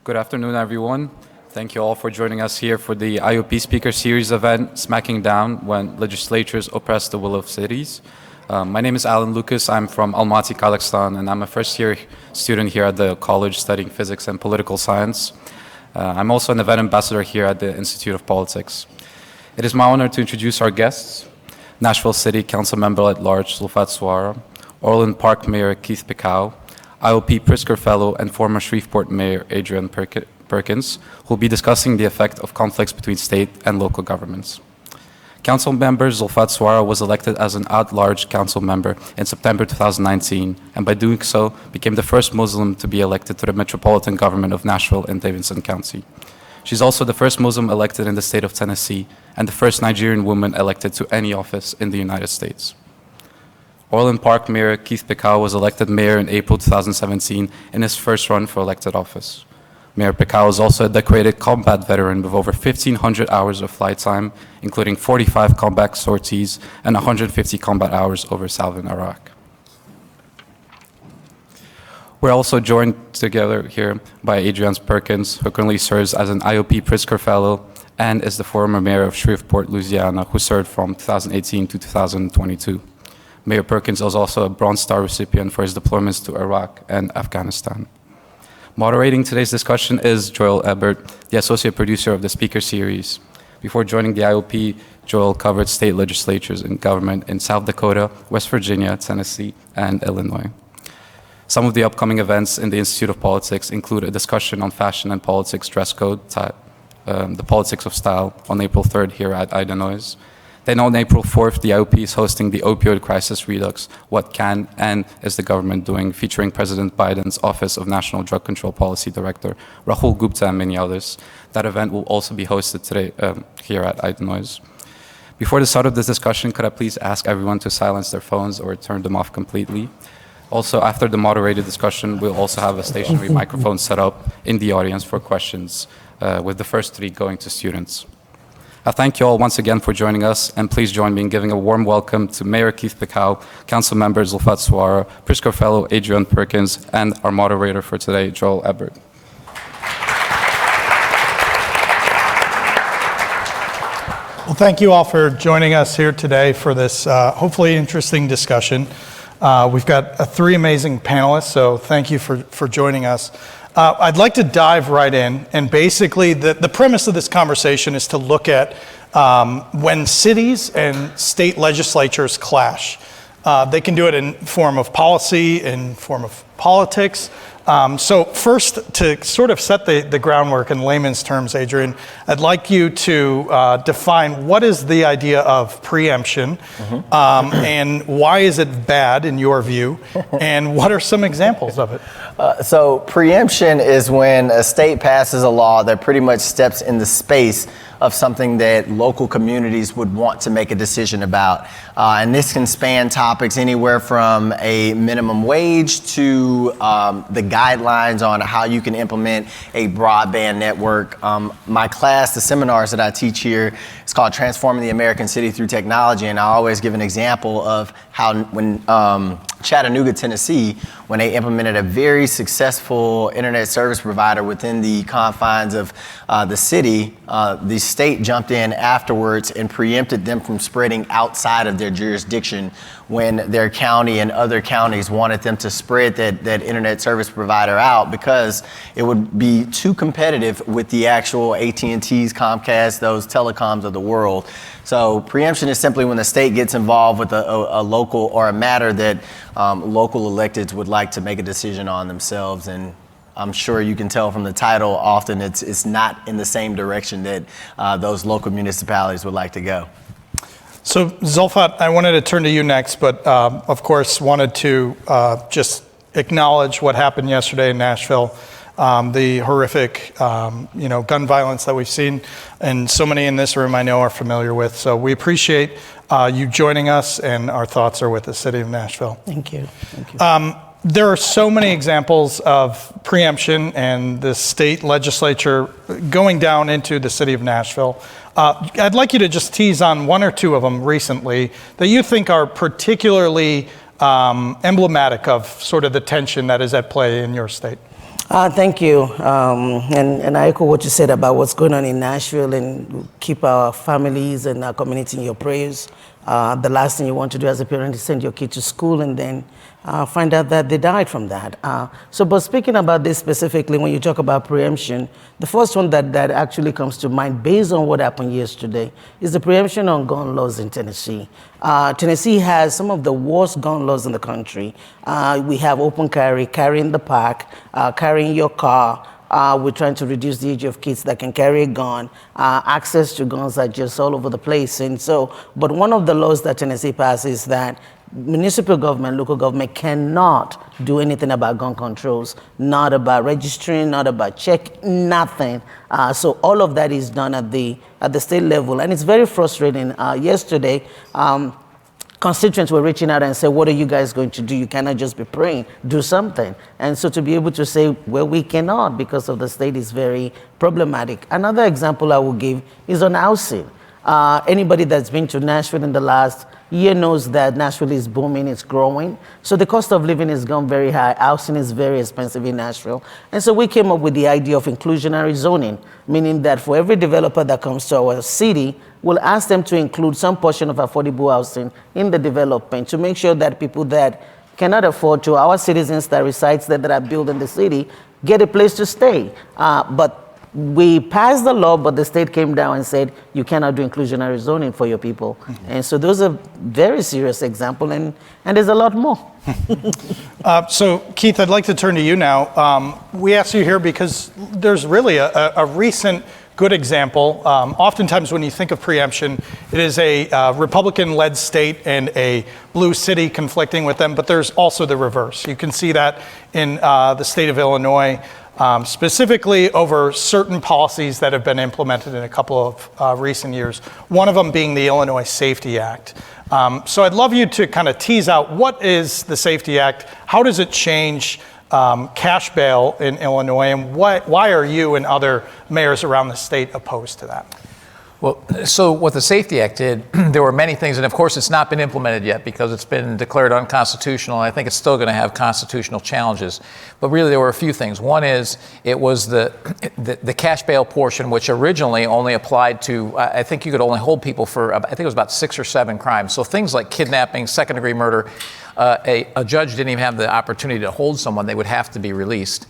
Good afternoon, everyone. Thank you all for joining us here for the IOP Speaker Series event, Smacking Down When Legislatures Oppress the Will of Cities. My name is Alan Lucas. I'm from Almaty, Kazakhstan, and I'm a first-year student here at the college studying physics and political science. I'm also an event ambassador here at the Institute of Politics. It is my honor to introduce our guests, Nashville City Councilmember at Large Zulfat Suara, Orland Park Mayor Keith Pekau, IOP Pritzker Fellow and former Shreveport Mayor Adrian Perkins, who will be discussing the effect of conflicts between state and local governments. Council member Zulfat Suara was elected as an at-large council member in September 2019, and by doing so, became the first Muslim to be elected to the metropolitan government of Nashville and Davidson County. She's also the first Muslim elected in the state of Tennessee, and the first Nigerian woman elected to any office in the United States. Orland Park Mayor Keith Pekau was elected mayor in April 2017 in his first run for elected office. Mayor Pekau is also a decorated combat veteran with over 1,500 hours of flight time, including 45 combat sorties and 150 combat hours over Southern Iraq. We're also joined together here by Adrian Perkins, who currently serves as an IOP Pritzker Fellow and is the former mayor of Shreveport, Louisiana, who served from 2018 to 2022. Mayor Perkins is also a Bronze Star recipient for his deployments to Iraq and Afghanistan. Moderating today's discussion is Joel Ebert, the associate producer of the Speaker Series. Before joining the IOP, Joel covered state legislatures and government in South Dakota, West Virginia, Tennessee, and Illinois. Some of the upcoming events in the Institute of Politics include a discussion on fashion and politics dress code, the politics of style, on April 3rd here at Idanoise. Then on April 4th, the IOP is hosting the Opioid Crisis Redux, What Can and Is the Government Doing, featuring President Biden's Office of National Drug Control Policy Director, Rahul Gupta, and many others. That event will also be hosted today here at Idanoise. Before the start of this discussion, could I please ask everyone to silence their phones or turn them off completely? Also, after the moderated discussion, we'll also have a stationary microphone set up in the audience for questions, with the first three going to students. I thank you all once again for joining us, and please join me in giving a warm welcome to Mayor Keith Pekau, Council Member Zulfat Suara, Pritzker Fellow Adrian Perkins, and our moderator for today, Joel Ebert. Well, thank you all for joining us here today for this hopefully interesting discussion. We've got three amazing panelists, so thank you for joining us. I'd like to dive right in, and basically the premise of this conversation is to look at when cities and state legislatures clash. They can do it in form of policy, in form of politics. So first, to sort of set the groundwork in layman's terms, Adrian, I'd like you to define what is the idea of preemption, and why is it bad in your view, and what are some examples of it? So preemption is when a state passes a law that pretty much steps in the space of something that local communities would want to make a decision about. And this can span topics anywhere from a minimum wage to the guidelines on how you can implement a broadband network. My class, the seminars that I teach here, it's called Transforming the American City Through Technology, and I always give an example of how when Chattanooga, Tennessee, when they implemented a very successful internet service provider within the confines of the city, the state jumped in afterwards and preempted them from spreading outside of their jurisdiction when their county and other counties wanted them to spread that internet service provider out because it would be too competitive with the actual AT&Ts, Comcast, those telecoms of the world. So preemption is simply when the state gets involved with a local or a matter that local electeds would like to make a decision on themselves. And I'm sure you can tell from the title, often it's not in the same direction that those local municipalities would like to go. So Zulfat, I wanted to turn to you next, but of course wanted to just acknowledge what happened yesterday in Nashville. The horrific, gun violence that we've seen, and so many in this room I know are familiar with. So we appreciate you joining us, and our thoughts are with the city of Nashville. Thank you. Thank you. There are so many examples of preemption and the state legislature going down into the city of Nashville. I'd like you to just tease on one or two of them recently that you think are particularly emblematic of sort of the tension that is at play in your state. Thank you. And I echo what you said about what's going on in Nashville, and keep our families and our community in your prayers. The last thing you want to do as a parent is send your kid to school and then find out that they died from that. But speaking about this specifically, when you talk about preemption, the first one that actually comes to mind based on what happened yesterday is the preemption on gun laws in Tennessee. Tennessee has some of the worst gun laws in the country. We have open carry, carry in the park, carrying your car. We're trying to reduce the age of kids that can carry a gun. Access to guns are just all over the place. And so, but one of the laws that Tennessee passed is that municipal government, local government cannot do anything about gun controls, not about registering, not about check, nothing. So all of that is done at the state level, and it's very frustrating. Yesterday, constituents were reaching out and say, what are you guys going to do? You cannot just be praying, do something. And so to be able to say, well, we cannot because of the state is very problematic. Another example I will give is on housing. Anybody that's been to Nashville in the last year knows that Nashville is booming, it's growing. So the cost of living has gone very high. Housing is very expensive in Nashville. And so we came up with the idea of inclusionary zoning, meaning that for every developer that comes to our city, we'll ask them to include some portion of affordable housing in the development to make sure that people that cannot afford to, our citizens that reside there that are building the city, get a place to stay. But we passed the law, but the state came down and said, you cannot do inclusionary zoning for your people. Mm-hmm. And so those are very serious examples, and there's a lot more. So, Keith, I'd like to turn to you now. We asked you here because there's really a recent good example. Oftentimes when you think of preemption, it is a Republican-led state and a blue city conflicting with them, but there's also the reverse. You can see that in the state of Illinois, specifically over certain policies that have been implemented in a couple of recent years, one of them being the Illinois Safety Act. So I'd love you to kind of tease out, what is the Safety Act? How does it change cash bail in Illinois, and why are you and other mayors around the state opposed to that? Well, so what the Safety Act did, there were many things, and of course it's not been implemented yet because it's been declared unconstitutional, and I think it's still going to have constitutional challenges. But really there were a few things. One is it was the cash bail portion, which originally only applied to, I think you could only hold people for, I think it was about 6 or 7 crimes. So things like kidnapping, second-degree murder, a judge didn't even have the opportunity to hold someone. They would have to be released.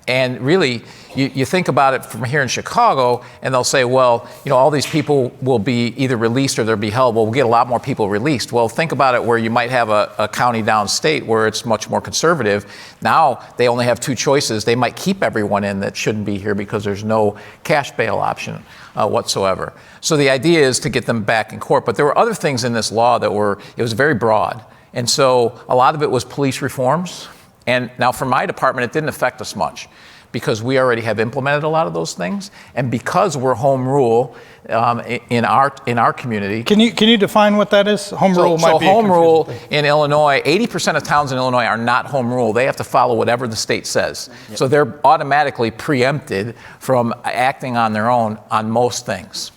And really, you think about it from here in Chicago, and they'll say, well, you know, all these people will be either released or they'll be held. Well, we'll get a lot more people released. Well, think about it where you might have a county downstate where it's much more conservative. Now they only have 2 choices. They might keep everyone in that shouldn't be here because there's no cash bail option whatsoever. So the idea is to get them back in court. But there were other things in this law that it was very broad. And so a lot of it was police reforms. And now for my department, it didn't affect us much because we already have implemented a lot of those things. And because we're home rule in our community. Can you define what that is? Home rule might be home rule in Illinois, 80% of towns in Illinois are not home rule. They have to follow whatever the state says. Yep. So they're automatically preempted from acting on their own on most things.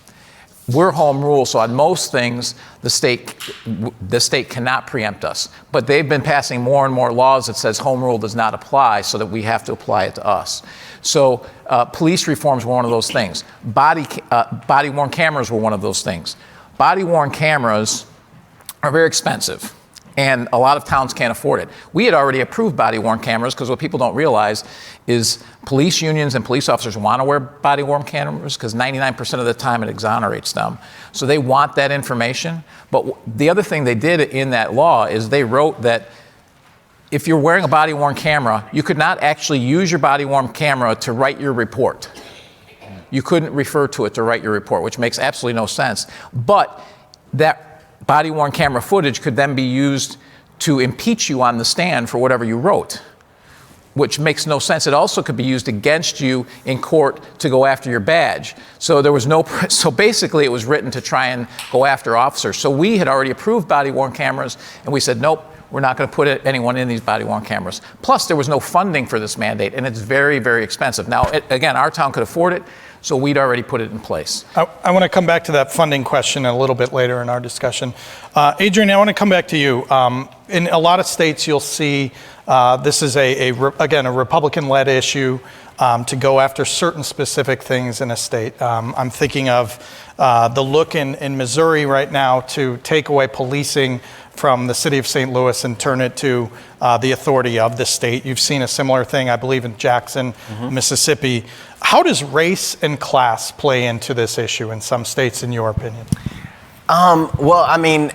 We're home rule, so on most things, the state cannot preempt us. But they've been passing more and more laws that says home rule does not apply, so that we have to apply it to us. So police reforms were one of those things. Body-worn cameras were one of those things. Body-worn cameras are very expensive, and a lot of towns can't afford it. We had already approved body-worn cameras because what people don't realize is police unions and police officers want to wear body-worn cameras because 99% of the time it exonerates them. So they want that information. But the other thing they did in that law is they wrote that if you're wearing a body-worn camera, you could not actually use your body-worn camera to write your report. You couldn't refer to it to write your report, which makes absolutely no sense. But that body-worn camera footage could then be used to impeach you on the stand for whatever you wrote, which makes no sense. It also could be used against you in court to go after your badge. So so basically it was written to try and go after officers. So we had already approved body-worn cameras, and we said, nope, we're not going to put anyone in these body-worn cameras. Plus, there was no funding for this mandate, and it's very, very expensive. Now, again, our town could afford it. So we'd already put it in place. I want to come back to that funding question a little bit later in our discussion. Adrian, I want to come back to you. In a lot of states, you'll see this is, again, a Republican-led issue to go after certain specific things in a state. I'm thinking of the look in Missouri right now to take away policing from the city of St. Louis and turn it to the authority of the state. You've seen a similar thing, I believe, in Jackson, Mississippi. How does race and class play into this issue in some states, in your opinion? Well, I mean,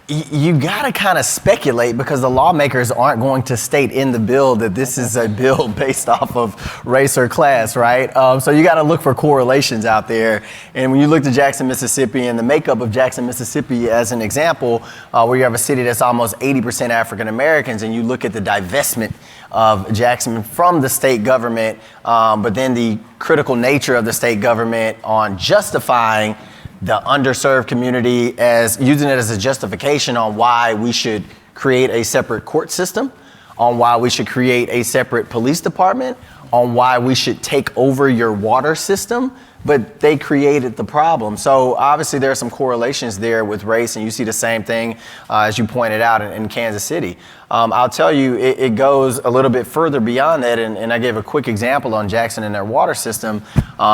you got to kind of speculate because the lawmakers aren't going to state in the bill that this is a bill based off of race or class, right? So you got to look for correlations out there. And when you look to Jackson, Mississippi, and the makeup of Jackson, Mississippi as an example, where you have a city that's almost 80% African Americans, and you look at the divestment of Jackson from the state government, but then the critical nature of the state government on justifying the underserved community as using it as a justification on why we should create a separate court system, on why we should create a separate police department, on why we should take over your water system, but they created the problem. So obviously there are some correlations there with race, and you see the same thing as you pointed out in Kansas City. I'll tell you, it goes a little bit further beyond that, and I gave a quick example on Jackson and their water system.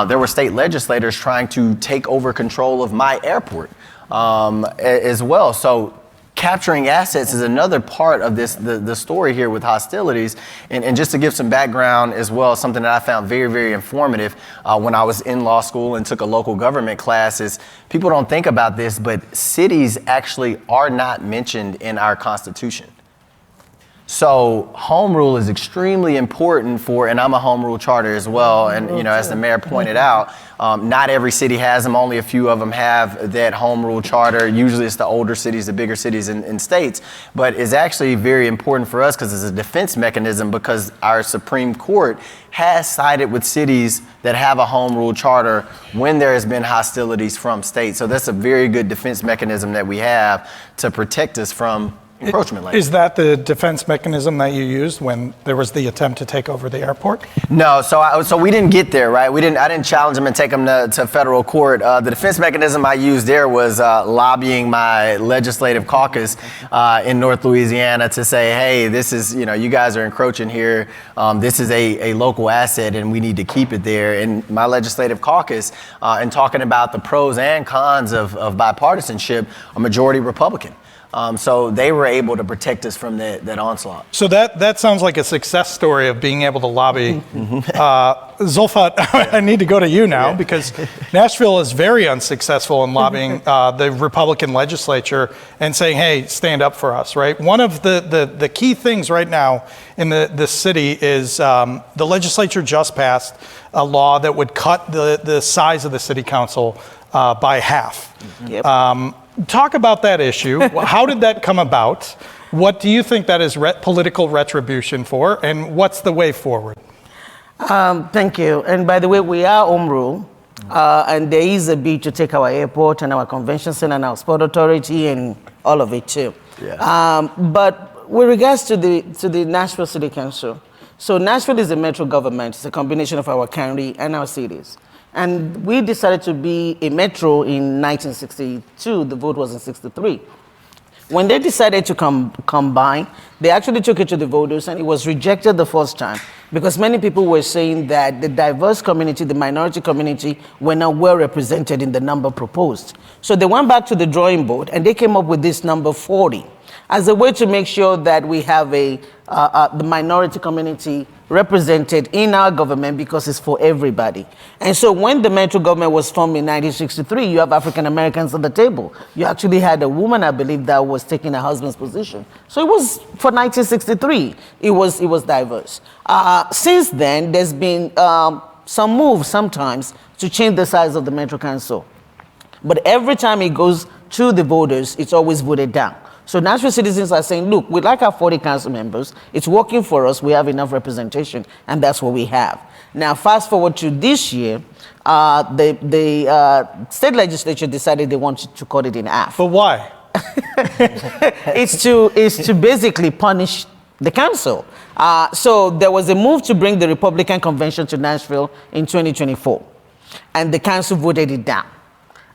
There were state legislators trying to take over control of my airport as well. So capturing assets is another part of this, the story here with hostilities. And just to give some background as well, something that I found very, very informative when I was in law school and took a local government class is people don't think about this, but cities actually are not mentioned in our Constitution. So home rule is extremely important for, and I'm a home rule charter as well. And, you know, as the mayor pointed out, not every city has them. Only a few of them have that home rule charter. Usually it's the older cities, the bigger cities in states. But it's actually very important for us because it's a defense mechanism, because our Supreme Court has sided with cities that have a home rule charter when there has been hostilities from states. So that's a very good defense mechanism that we have to protect us from encroachment like Is that the defense mechanism that you used when there was the attempt to take over the airport? No, so we didn't get there, right? I didn't challenge them and take them to federal court. The defense mechanism I used there was lobbying my legislative caucus in North Louisiana to say, hey, this is, you know, you guys are encroaching here. This is a local asset and we need to keep it there. And my legislative caucus, and talking about the pros and cons of bipartisanship, a majority Republican. So they were able to protect us from that onslaught. So that sounds like a success story of being able to lobby. Zulfat, I need to go to you now because Nashville is very unsuccessful in lobbying the Republican legislature and saying, hey, stand up for us, right? One of the key things right now in the city is the legislature just passed a law that would cut the size of the city council by half. Yep. Talk about that issue. How did that come about? What do you think that is political retribution for, and what's the way forward? Thank you. And by the way, we are home rule, and there is a bid to take our airport and our convention center and our sport authority and all of it too. Yeah. But with regards to the Nashville City Council, so Nashville is a metro government. It's a combination of our county and our cities. And we decided to be a metro in 1962. The vote was in 63. When they decided to combine, they actually took it to the voters, and it was rejected the first time because many people were saying that the diverse community, the minority community, were not well represented in the number proposed. So they went back to the drawing board, and they came up with this number 40 as a way to make sure that we have the minority community represented in our government, because it's for everybody. And so when the metro government was formed in 1963, you have African Americans at the table. You actually had a woman, I believe, that was taking her husband's position. So it was, for 1963, it was diverse. Since then, there's been some moves sometimes to change the size of the metro council. But every time it goes to the voters, it's always voted down. So Nashville citizens are saying, look, we like our 40 council members. It's working for us. We have enough representation, and that's what we have. Now, fast forward to this year, the state legislature decided they wanted to cut it in half. But why? It's to basically punish the council. So there was a move to bring the Republican convention to Nashville in 2024. and the council voted it down.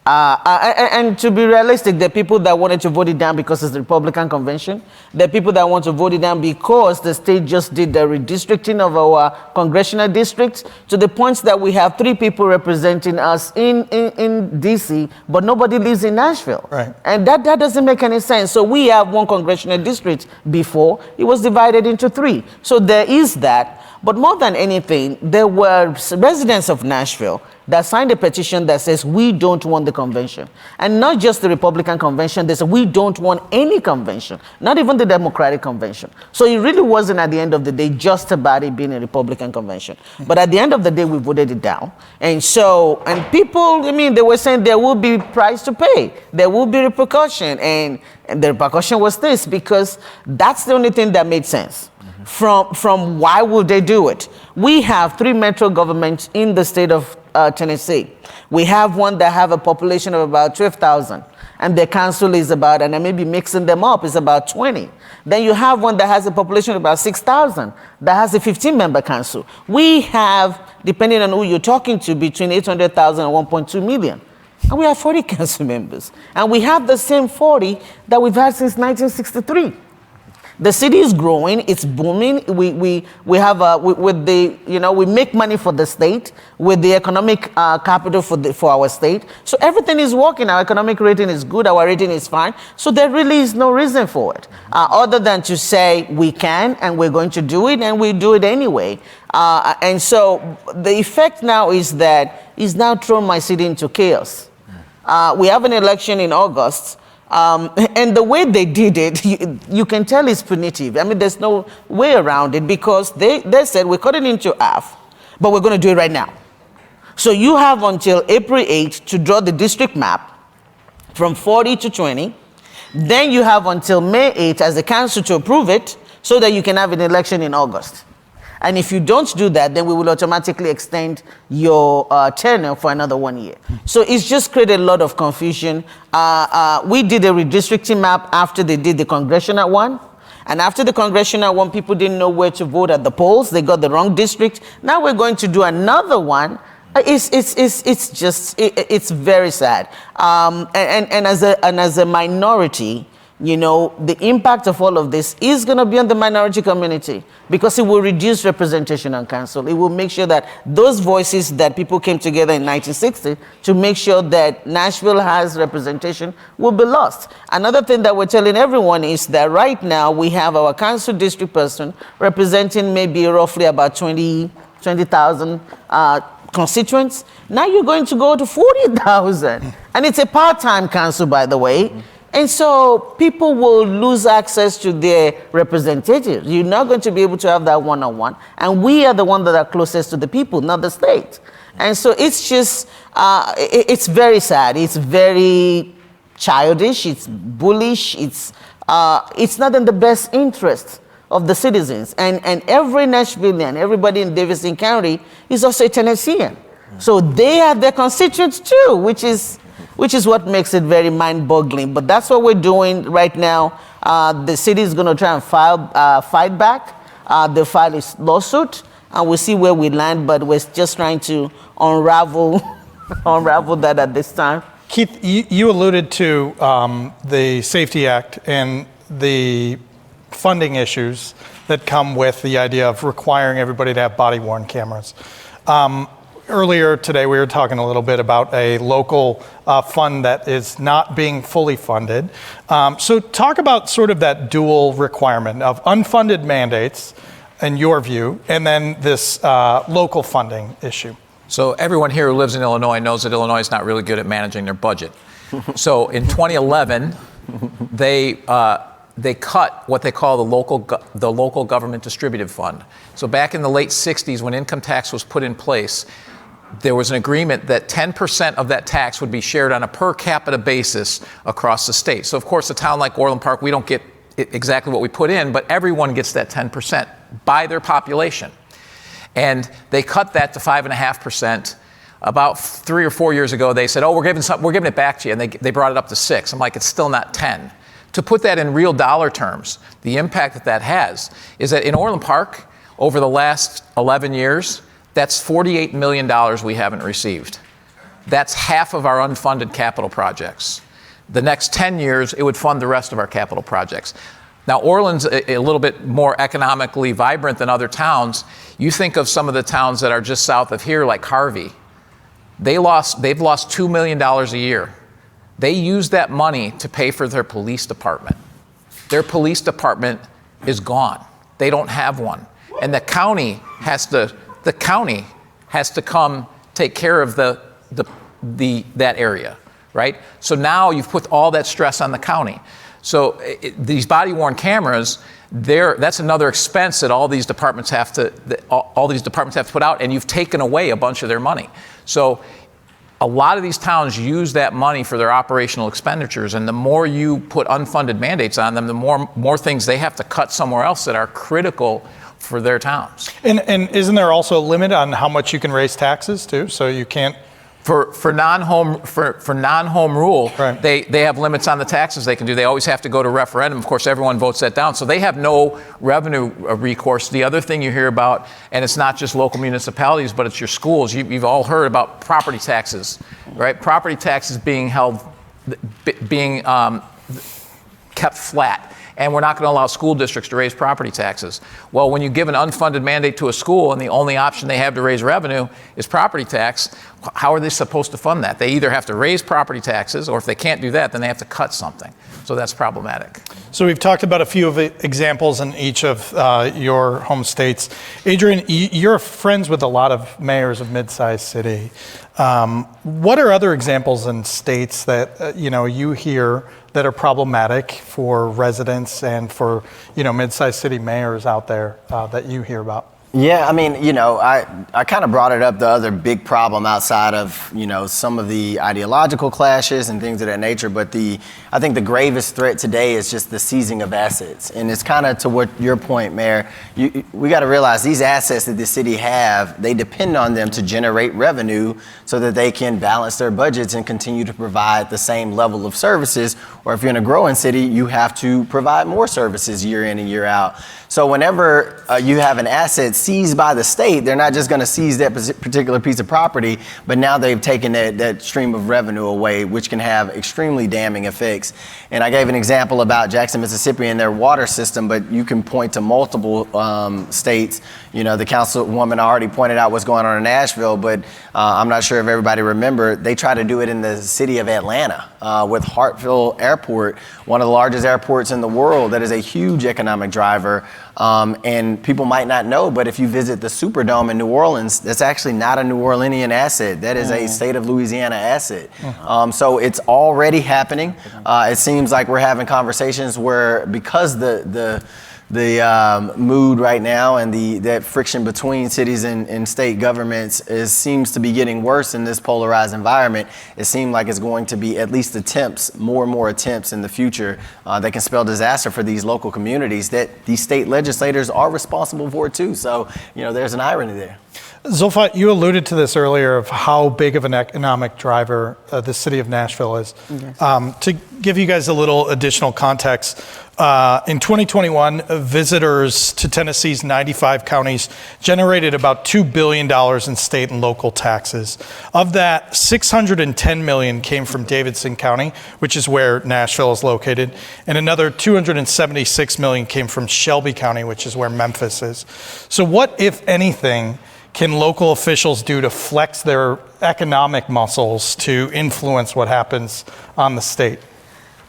And to be realistic, there are people that wanted to vote it down because it's the Republican convention. There are people that want to vote it down because the state just did the redistricting of our congressional districts to the point that we have 3 people representing us in DC, but nobody lives in Nashville. Right. And that doesn't make any sense. So we have 1 congressional district before. It was divided into 3. So there is that. But more than anything, there were residents of Nashville that signed a petition that says we don't want the convention. And not just the Republican convention, they said we don't want any convention, not even the Democratic convention. So it really wasn't at the end of the day just about it being a Republican convention. But at the end of the day, we voted it down. And so, and people, I mean, they were saying there will be price to pay. There will be repercussion. And the repercussion was this, because that's the only thing that made sense. From why would they do it? We have 3 metro governments in the state of Tennessee. We have one that have a population of about 12,000, and the council is about, and I may be mixing them up, is about 20. Then you have one that has a population of about 6,000, that has a 15-member council. We have, depending on who you're talking to, between 800,000 and 1.2 million. And we have 40 council members. And we have the same 40 that we've had since 1963. The city is growing, it's booming. We have with the, you know, we make money for the state with the economic capital for our state. So everything is working. Our economic rating is good. Our rating is fine. So there really is no reason for it other than to say we can and we're going to do it, and we do it anyway. And so the effect now is that it's now thrown my city into chaos. We have an election in August. And the way they did it, you can tell it's punitive. I mean, there's no way around it, because they said we're cutting into half, but we're going to do it right now. So you have until April 8th to draw the district map from 40 to 20. Then you have until May 8th as the council to approve it so that you can have an election in August. And if you don't do that, then we will automatically extend your tenure for another 1 year. So it's just created a lot of confusion. We did a redistricting map after they did the congressional one. And after the congressional one, people didn't know where to vote at the polls. They got the wrong district. Now we're going to do another one. It's very sad. And as a minority, you know, the impact of all of this is going to be on the minority community, because it will reduce representation on council. It will make sure that those voices that people came together in 1960 to make sure that Nashville has representation will be lost. Another thing that we're telling everyone is that right now we have our council district person representing maybe roughly about 20,000 constituents. Now you're going to go to 40,000. And it's a part-time council, by the way. And so people will lose access to their representatives. You're not going to be able to have that one-on-one. And we are the ones that are closest to the people, not the state. And so it's just, it's very sad. It's very childish. It's bullish. It's not in the best interest of the citizens. And every Nashvilleian, everybody in Davidson County is also a Tennessean. So they have their constituents too, which is what makes it very mind-boggling. But that's what we're doing right now. The city is going to try and fight back. They file a lawsuit, and we'll see where we land. But we're just trying to unravel that at this time. Keith, you alluded to the Safety Act and the funding issues that come with the idea of requiring everybody to have body-worn cameras. Earlier today, we were talking a little bit about a local fund that is not being fully funded. So talk about sort of that dual requirement of unfunded mandates, in your view, and then this local funding issue. So everyone here who lives in Illinois knows that Illinois is not really good at managing their budget. So in 2011, they cut what they call the local government distributive fund. So back in the late 60s, when income tax was put in place, there was an agreement that 10% of that tax would be shared on a per capita basis across the state. So of course, a town like Orland Park, we don't get exactly what we put in, but everyone gets that 10% by their population. And they cut that to 5.5%. About 3 or 4 years ago, they said, oh, we're giving it back to you. And they brought it up to 6. I'm like, it's still not 10. To put that in real dollar terms, the impact that has is that in Orland Park, over the last 11 years, that's $48 million we haven't received. That's half of our unfunded capital projects. The next 10 years, it would fund the rest of our capital projects. Now, Orland's a little bit more economically vibrant than other towns. You think of some of the towns that are just south of here, like Harvey. They've lost $2 million a year. They use that money to pay for their police department. Their police department is gone. They don't have one. And the county has to come take care of that area, right? So now you've put all that stress on the county. So these body-worn cameras, that's another expense that all these departments have to put out, and you've taken away a bunch of their money. So a lot of these towns use that money for their operational expenditures, and the more you put unfunded mandates on them, the more things they have to cut somewhere else that are critical for their towns. And isn't there also a limit on how much you can raise taxes too? So you can't. For non-home rule, right. they have limits on the taxes they can do. They always have to go to referendum. Of course, everyone votes that down. So they have no revenue recourse. The other thing you hear about, and it's not just local municipalities, but it's your schools. You've all heard about property taxes, right? Property taxes being kept flat. And we're not going to allow school districts to raise property taxes. Well, when you give an unfunded mandate to a school and the only option they have to raise revenue is property tax, how are they supposed to fund that? They either have to raise property taxes, or if they can't do that, then they have to cut something. So that's problematic. So we've talked about a few of the examples in each of your home states. Adrian, you're friends with a lot of mayors of mid-sized city. What are other examples in states that you hear that are problematic for residents and for mid-sized city mayors out there that you hear about? Yeah, I mean, I kind of brought it up, the other big problem outside of, some of the ideological clashes and things of that nature. But I think the gravest threat today is just the seizing of assets. And it's kind of to what your point, Mayor, we got to realize these assets that the city have, they depend on them to generate revenue so that they can balance their budgets and continue to provide the same level of services. Or if you're in a growing city, you have to provide more services year in and year out. So whenever you have an asset seized by the state, they're not just going to seize that particular piece of property, but now they've taken that stream of revenue away, which can have extremely damning effects. And I gave an example about Jackson, Mississippi and their water system, but you can point to multiple states. The councilwoman already pointed out what's going on in Nashville, but I'm not sure if everybody remember, they tried to do it in the city of Atlanta with Hartsfield Airport, one of the largest airports in the world that is a huge economic driver. And people might not know, but if you visit the Superdome in New Orleans, that's actually not a New Orleanian asset. That is a state of Louisiana asset. So it's already happening. It seems like we're having conversations where, because the mood right now and that friction between cities and state governments seems to be getting worse in this polarized environment. It seems like it's going to be at least more and more attempts in the future that can spell disaster for these local communities that these state legislators are responsible for too. So, there's an irony there. Zulfat, you alluded to this earlier of how big of an economic driver the city of Nashville is. Yes. To give you guys a little additional context, in 2021, visitors to Tennessee's 95 counties generated about $2 billion in state and local taxes. Of that, $610 million came from Davidson County, which is where Nashville is located, and another $276 million came from Shelby County, which is where Memphis is. So what, if anything, can local officials do to flex their economic muscles to influence what happens on the state?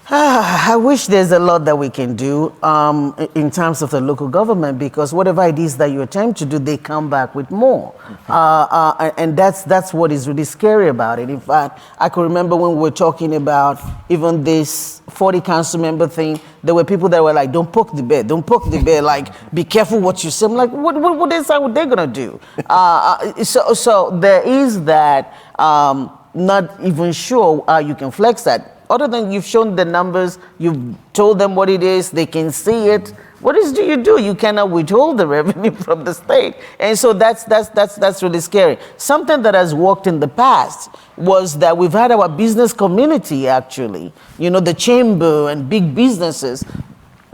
I wish there's a lot that we can do in terms of the local government, because whatever it is that you attempt to do, they come back with more. And that's what is really scary about it. In fact, I can remember when we were talking about even this 40 council member thing, there were people that were like, don't poke the bear, like, be careful what you say. I'm like, what is that, what they're gonna do? So there is that, not even sure how you can flex that. Other than you've shown the numbers, you've told them what it is, they can see it. What else do? You cannot withhold the revenue from the state. And so that's really scary. Something that has worked in the past was that we've had our business community, actually, the chamber and big businesses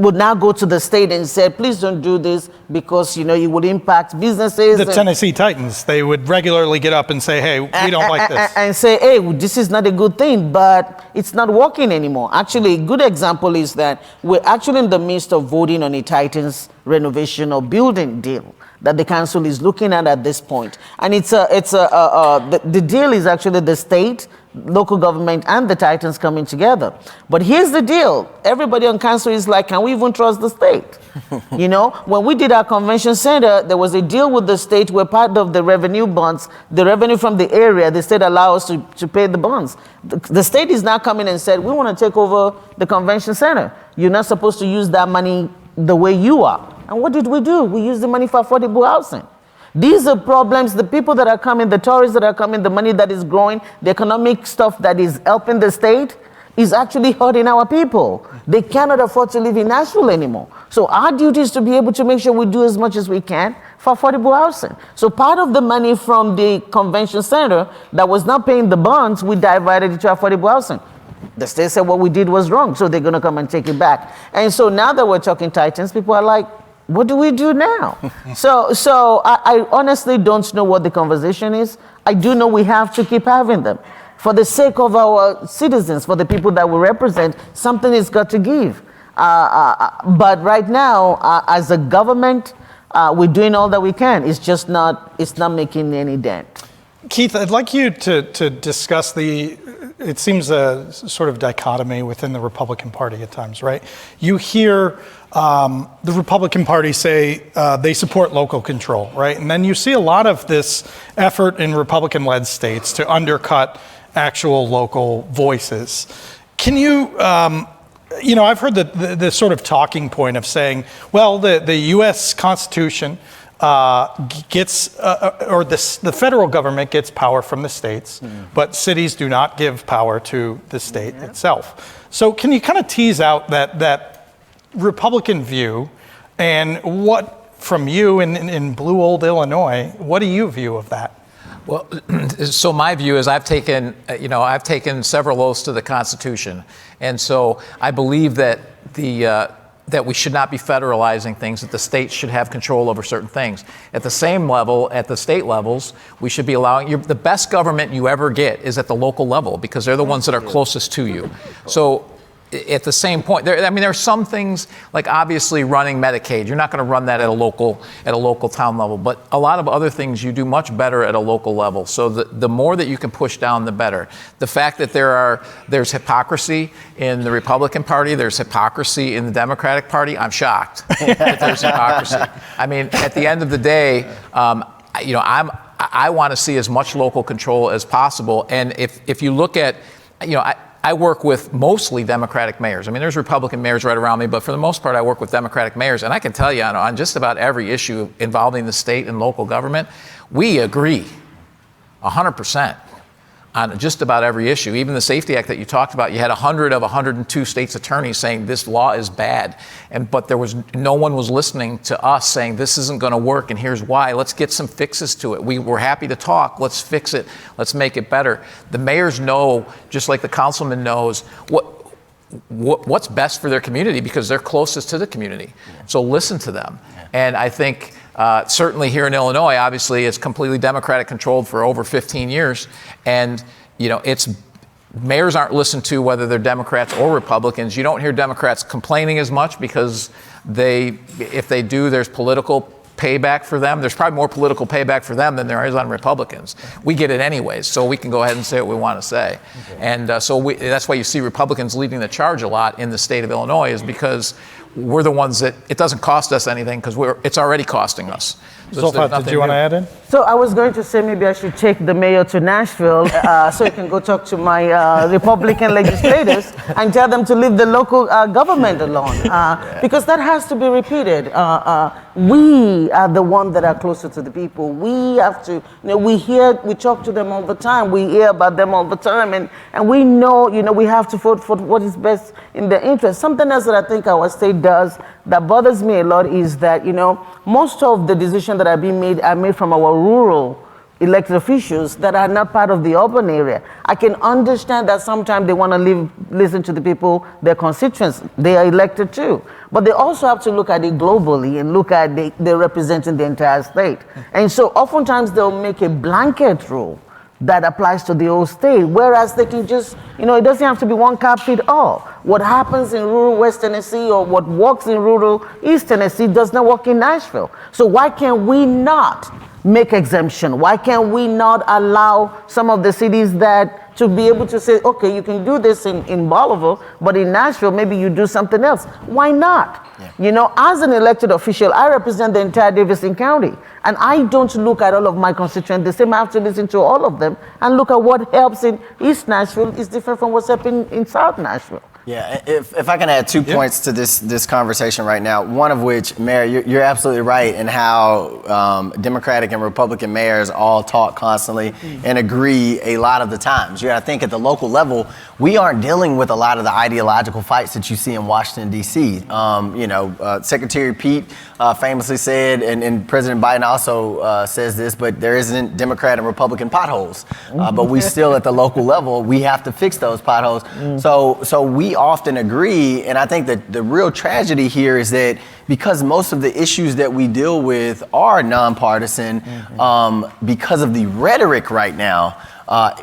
would now go to the state and say, please don't do this because, you know, it would impact businesses. The Tennessee Titans, they would regularly get up and say, hey, we don't like this. And say, hey, this is not a good thing, but it's not working anymore. Actually, a good example is that we're actually in the midst of voting on a Titans renovation or building deal that the council is looking at this point. And the deal is actually the state, local government, and the Titans coming together. But here's the deal. Everybody on council is like, can we even trust the state? You know, when we did our convention center, there was a deal with the state where part of the revenue bonds, the revenue from the area, the state allows us to pay the bonds. The state is now coming and said, we want to take over the convention center. You're not supposed to use that money the way you are. And what did we do? We used the money for affordable housing. These are problems, the people that are coming, the tourists that are coming, the money that is growing, the economic stuff that is helping the state is actually hurting our people. They cannot afford to live in Nashville anymore. So our duty is to be able to make sure we do as much as we can for affordable housing. So part of the money from the convention center that was not paying the bonds, we diverted it to affordable housing. The state said what we did was wrong, so they're going to come and take it back. And so now that we're talking Titans, people are like, what do we do now? So I honestly don't know what the conversation is. I do know we have to keep having them. For the sake of our citizens, for the people that we represent, something has got to give. But right now, as a government, we're doing all that we can. It's not making any dent. Keith, I'd like you to discuss it seems a sort of dichotomy within the Republican Party at times, right? You hear the Republican Party say they support local control, right? And then you see a lot of this effort in Republican-led states to undercut actual local voices. Can you, I've heard the sort of talking point of saying, well, the U.S. Constitution gets, the federal government gets power from the states, but cities do not give power to the state itself. So can you kind of tease out that Republican view, and what, from you in blue old Illinois, what do you view of that? Well, so my view is I've taken several oaths to the Constitution, and so I believe that that we should not be federalizing things, that the states should have control over certain things. At the same level, at the state levels, we should be allowing, the best government you ever get is at the local level because they're the ones that are closest to you. So at the same point, there are some things like obviously running Medicaid. You're not going to run that at a local town level, but a lot of other things you do much better at a local level. So the more that you can push down, the better. The fact that there's hypocrisy in the Republican Party, there's hypocrisy in the Democratic Party, I'm shocked that there's hypocrisy. I mean, at the end of the day, I want to see as much local control as possible. And if you look at, I work with mostly Democratic mayors. I mean, there's Republican mayors right around me, but for the most part, I work with Democratic mayors. And I can tell you on just about every issue involving the state and local government, we agree 100% on just about every issue. Even the Safety Act that you talked about, you had 100 of 102 states' attorneys saying this law is bad. But no one was listening to us saying this isn't going to work and here's why. Let's get some fixes to it. We're happy to talk. Let's fix it. Let's make it better. The mayors know, just like the councilman knows, what's best for their community because they're closest to the community. So listen to them. And I think certainly here in Illinois, obviously, it's completely Democratic controlled for over 15 years. And, mayors aren't listened to whether they're Democrats or Republicans. You don't hear Democrats complaining as much because if they do, there's political payback for them. There's probably more political payback for them than there is on Republicans. We get it anyways, so we can go ahead and say what we want to say. Okay. And that's why you see Republicans leading the charge a lot in the state of Illinois is because we're the ones that it doesn't cost us anything because it's already costing us. So Zulfat, did you want to add in? So I was going to say maybe I should take the mayor to Nashville so he can go talk to my Republican legislators and tell them to leave the local government alone because that has to be repeated. We are the ones that are closer to the people. We have to, we talk to them all the time. We hear about them all the time and we know, we have to vote for what is best in their interest. Something else that I think our state does that bothers me a lot is that, most of the decisions that are being made are made from our rural elected officials that are not part of the urban area. I can understand that sometimes they want to listen to the people, their constituents. They are elected too. But they also have to look at it globally and look at they're representing the entire state. And so oftentimes they'll make a blanket rule that applies to the whole state, whereas they can just, it doesn't have to be one cap fit all. What happens in rural West Tennessee or what works in rural East Tennessee does not work in Nashville. So why can we not make exemption? Why can't we not allow some of the cities that to be able to say, okay, you can do this in Bolivar, but in Nashville, maybe you do something else. Why not? Yeah. As an elected official, I represent the entire Davidson County, and I don't look at all of my constituents the same. I have to listen to all of them and look at what helps in East Nashville is different from what's happening in South Nashville. Yeah, if I can add 2 points to this conversation right now, one of which, Mayor, you're absolutely right in how Democratic and Republican mayors all talk constantly and agree a lot of the times. You got to think at the local level, we aren't dealing with a lot of the ideological fights that you see in Washington, D.C. Secretary Pete famously said, and President Biden also says this, but there isn't Democrat and Republican potholes. But we still at the local level, we have to fix those potholes. So we often agree, and I think that the real tragedy here is that because most of the issues that we deal with are nonpartisan, because of the rhetoric right now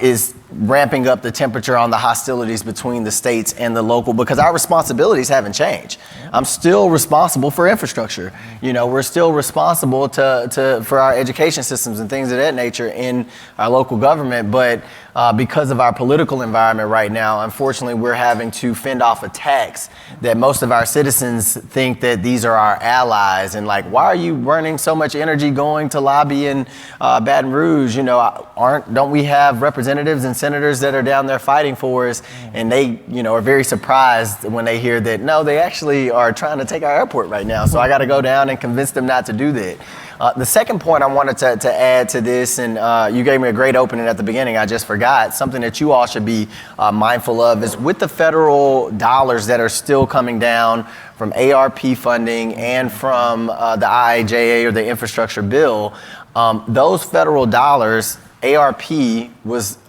is ramping up the temperature on the hostilities between the states and the local, because our responsibilities haven't changed. I'm still responsible for infrastructure. We're still responsible for our education systems and things of that nature in our local government. But because of our political environment right now, unfortunately, we're having to fend off attacks that most of our citizens think that these are our allies. And like, why are you burning so much energy going to lobby in Baton Rouge? Don't we have representatives and senators that are down there fighting for us? And they, are very surprised when they hear that, no, they actually are trying to take our airport right now. So I got to go down and convince them not to do that. The second point I wanted to add to this, and you gave me a great opening at the beginning, I just forgot, something that you all should be mindful of is with the federal dollars that are still coming down from ARP funding and from the IIJA or the infrastructure bill, those federal dollars, ARP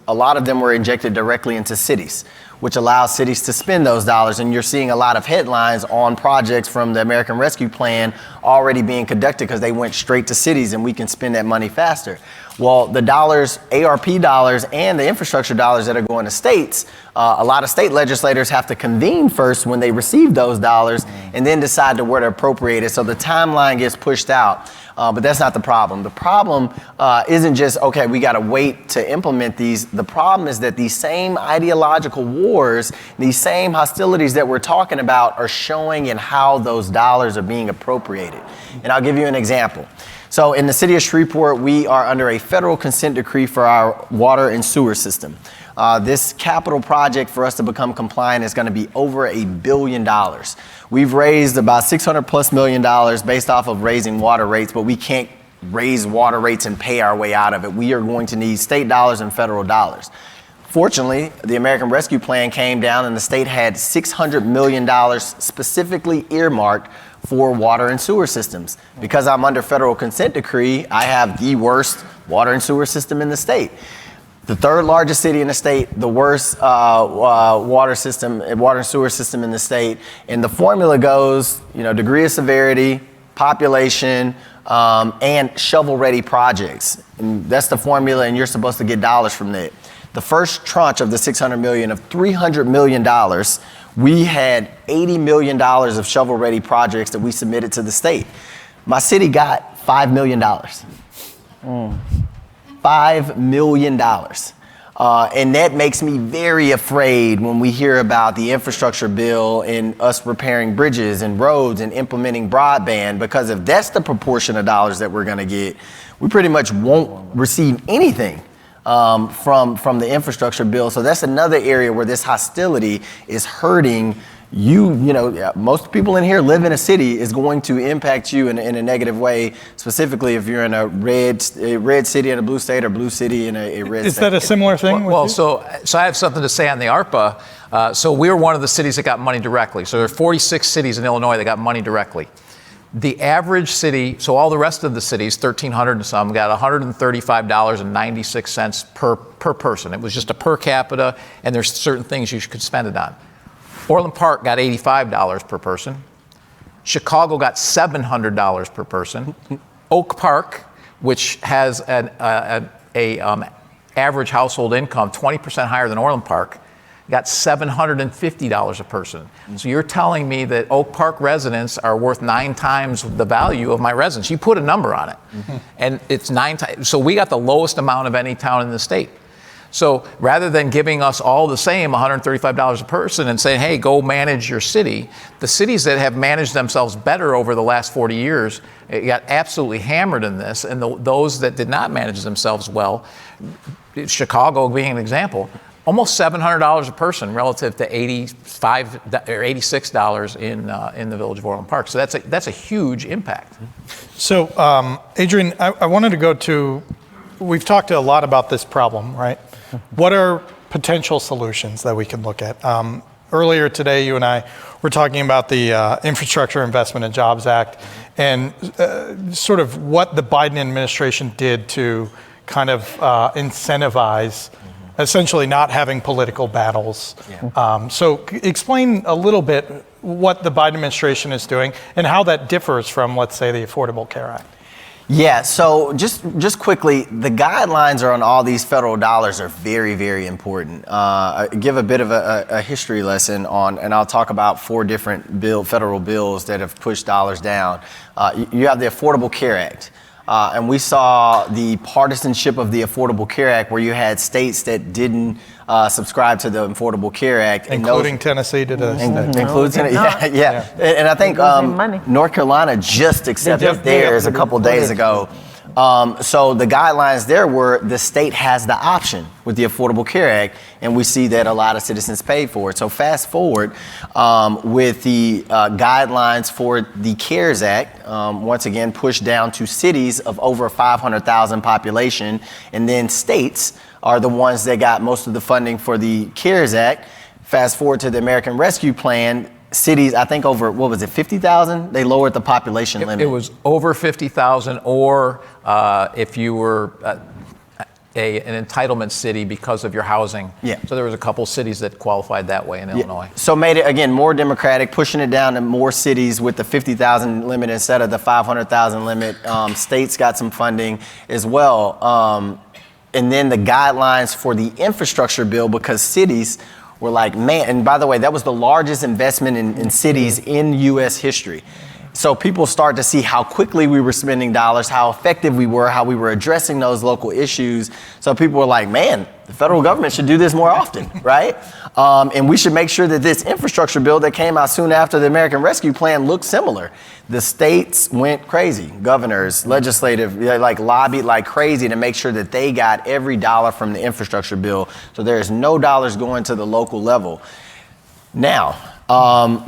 a lot of them were injected directly into cities, which allows cities to spend those dollars. And you're seeing a lot of headlines on projects from the American Rescue Plan already being conducted because they went straight to cities and we can spend that money faster. Well, the dollars, ARP dollars and the infrastructure dollars that are going to states, a lot of state legislators have to convene first when they receive those dollars and then decide to where to appropriate it. So the timeline gets pushed out. But that's not the problem. The problem isn't just, okay, we got to wait to implement these. The problem is that these same ideological wars, these same hostilities that we're talking about are showing in how those dollars are being appropriated. And I'll give you an example. So in the city of Shreveport, we are under a federal consent decree for our water and sewer system. This capital project for us to become compliant is going to be over $1 billion. We've raised about $600+ million based off of raising water rates, but we can't raise water rates and pay our way out of it. We are going to need state dollars and federal dollars. Fortunately, the American Rescue Plan came down and the state had $600 million specifically earmarked for water and sewer systems. Because I'm under federal consent decree, I have the worst water and sewer system in the state. The third largest city in the state, the worst water and sewer system in the state. And the formula goes, degree of severity, population, and shovel-ready projects. And that's the formula, and you're supposed to get dollars from that. The first tranche of the $600 million of $300 million, we had $80 million of shovel-ready projects that we submitted to the state. My city got $5 million. $5 million. And that makes me very afraid when we hear about the infrastructure bill and us repairing bridges and roads and implementing broadband, because if that's the proportion of dollars that we're going to get, we pretty much won't receive anything from the infrastructure bill. So that's another area where this hostility is hurting you. Most people in here live in a city is going to impact you in a negative way, specifically if you're in a red city in a blue state or blue city in a red state. Is that a similar thing? So I have something to say on the ARPA. So we're one of the cities that got money directly. So there are 46 cities in Illinois that got money directly. The average city, so all the rest of the cities, 1,300 and some, got $135.96 per person. It was just a per capita, and there's certain things you could spend it on. Orland Park got $85 per person. Chicago got $700 per person. Oak Park, which has an average household income 20% higher than Orland Park, got $750 a person. So you're telling me that Oak Park residents are worth 9 times the value of my residence. You put a number on it, and it's 9 times. So we got the lowest amount of any town in the state. So rather than giving us all the same, $135 a person, and saying, hey, go manage your city, the cities that have managed themselves better over the last 40 years got absolutely hammered in this, and those that did not manage themselves well, Chicago being an example, almost $700 a person relative to $85 or $86 in the village of Orland Park. So that's a huge impact. So, Adrian, I wanted to go to, we've talked a lot about this problem, right? What are potential solutions that we can look at? Earlier today, you and I were talking about the Infrastructure Investment and Jobs Act and sort of what the Biden administration did to kind of incentivize essentially not having political battles. So explain a little bit what the Biden administration is doing and how that differs from, let's say, the Affordable Care Act. Yeah, so just quickly, the guidelines on all these federal dollars are very, very important. Give a bit of a history lesson on, and I'll talk about 4 different federal bills that have pushed dollars down. You have the Affordable Care Act. And we saw the partisanship of the Affordable Care Act, where you had states that didn't subscribe to the Affordable Care Act. Including Tennessee to the Includes Tennessee, yeah. And I think North Carolina just accepted theirs a couple days ago. So the guidelines there were the state has the option with the Affordable Care Act, and we see that a lot of citizens paid for it. So fast forward with the guidelines for the CARES Act, once again pushed down to cities of over 500,000 population, and then states are the ones that got most of the funding for the CARES Act. Fast forward to the American Rescue Plan. Cities, I think over, 50,000? They lowered the population limit. It was over 50,000, or if you were an entitlement city because of your housing. Yeah. So there was a couple cities that qualified that way in Illinois. So made it, again, more democratic, pushing it down to more cities with the 50,000 limit instead of the 500,000 limit. States got some funding as well. And then the guidelines for the infrastructure bill, because cities were like, man, and by the way, that was the largest investment in cities in U.S. history. So people start to see how quickly we were spending dollars, how effective we were, how we were addressing those local issues. So people were like, man, the federal government should do this more often, right? And we should make sure that this infrastructure bill that came out soon after the American Rescue Plan looked similar. The states went crazy. Governors, legislative, like lobbied like crazy to make sure that they got every dollar from the infrastructure bill. So there's no dollars going to the local level. Now,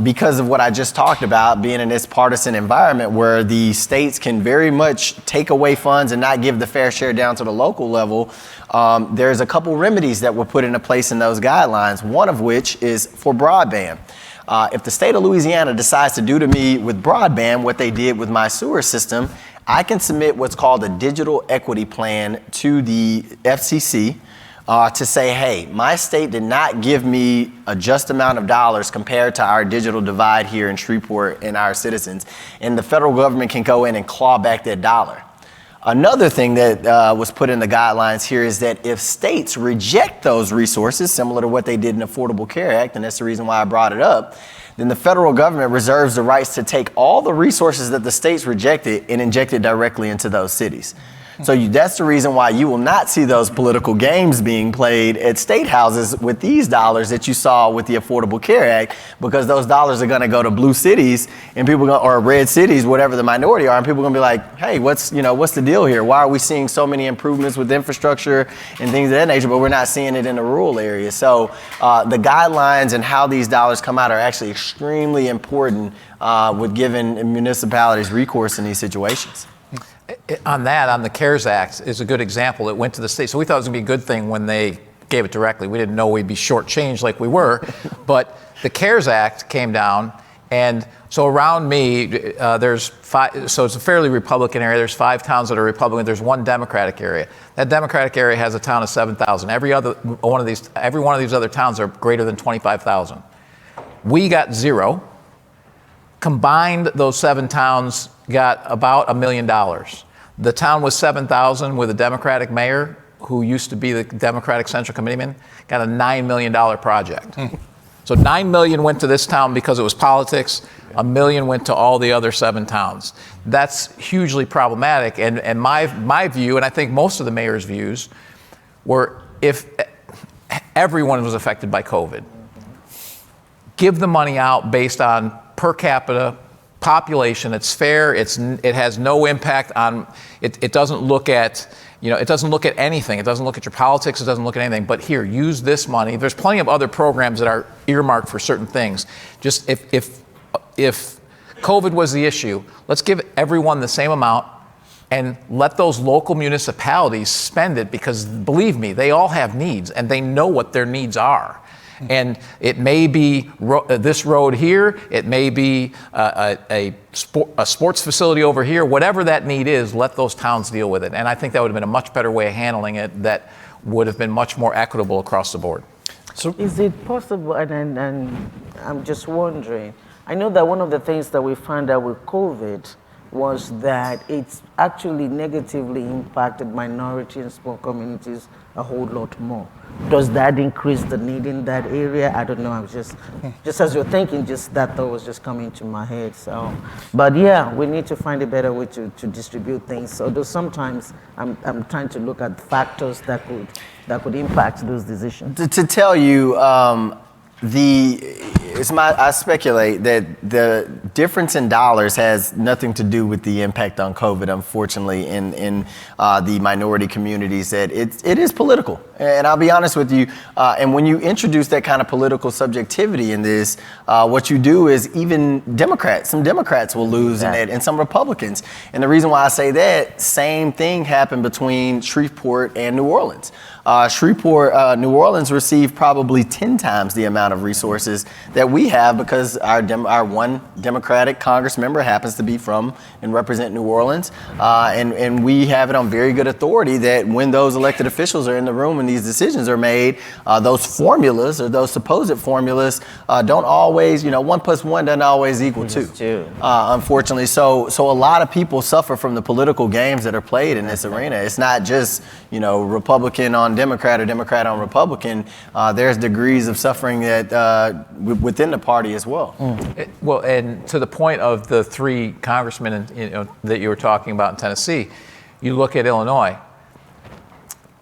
because of what I just talked about, being in this partisan environment where the states can very much take away funds and not give the fair share down to the local level, there's a couple remedies that were put into place in those guidelines, one of which is for broadband. If the state of Louisiana decides to do to me with broadband what they did with my sewer system, I can submit what's called a digital equity plan to the FCC. To say, hey, my state did not give me a just amount of dollars compared to our digital divide here in Shreveport and our citizens, and the federal government can go in and claw back that dollar. Another thing that was put in the guidelines here is that if states reject those resources, similar to what they did in the Affordable Care Act, and that's the reason why I brought it up, then the federal government reserves the rights to take all the resources that the states rejected and inject it directly into those cities. So that's the reason why you will not see those political games being played at state houses with these dollars that you saw with the Affordable Care Act, because those dollars are going to go to blue cities and people or red cities, whatever the minority are, and people are going to be like, hey, what's the deal here? Why are we seeing so many improvements with infrastructure and things of that nature, but we're not seeing it in the rural areas? So the guidelines and how these dollars come out are actually extremely important with giving municipalities recourse in these situations. On the CARES Act is a good example. It went to the state. So we thought it was going to be a good thing when they gave it directly. We didn't know we'd be shortchanged like we were. But the CARES Act came down, And so around me, there's 5, so it's a fairly Republican area. There's 5 towns that are Republican. There's 1 Democratic area. That Democratic area has a town of 7,000. Every one of these other towns are greater than 25,000. We got 0. Combined, those 7 towns got about $1 million. The town with 7,000 with a Democratic mayor, who used to be the Democratic Central Committeeman, got a $9 million project. So $9 million went to this town because it was politics. $1 million went to all the other 7 towns. That's hugely problematic. And my view, and I think most of the mayor's views, were if everyone was affected by COVID, give the money out based on per capita population. It's fair. It has no impact on. It doesn't look at. It doesn't look at anything. It doesn't look at your politics. It doesn't look at anything. But here, use this money. There's plenty of other programs that are earmarked for certain things. Just if COVID was the issue, let's give everyone the same amount and let those local municipalities spend it, because believe me, they all have needs and they know what their needs are. And it may be this road here, it may be a sports facility over here, whatever that need is, let those towns deal with it. And I think that would have been a much better way of handling it that would have been much more equitable across the board. So is it possible, and I'm just wondering, I know that one of the things that we found out with COVID was that it's actually negatively impacted minority and small communities a whole lot more. Does that increase the need in that area? I don't know. I'm just as you're thinking, just that thought was just coming to my head. So, but yeah, we need to find a better way to distribute things. Although sometimes I'm trying to look at factors that could impact those decisions. To tell you, I speculate that the difference in dollars has nothing to do with the impact on COVID, unfortunately, in the minority communities. That it is political, and I'll be honest with you. And when you introduce that kind of political subjectivity in this, what you do is even some Democrats will lose in it, and some Republicans. And the reason why I say that, same thing happened between Shreveport and New Orleans. New Orleans received probably 10 times the amount of resources that we have, because our one Democratic Congress member happens to be from and represent New Orleans. And we have it on very good authority that when those elected officials are in the room and these decisions are made, those formulas, or those supposed formulas, don't always, 1 + 1 doesn't always equal 2. Unfortunately. So a lot of people suffer from the political games that are played in this arena. It's not just, Republican on Democrat or Democrat on Republican. There's degrees of suffering that within the party as well. Well, and to the point of the 3 congressmen that you were talking about in Tennessee, you look at Illinois,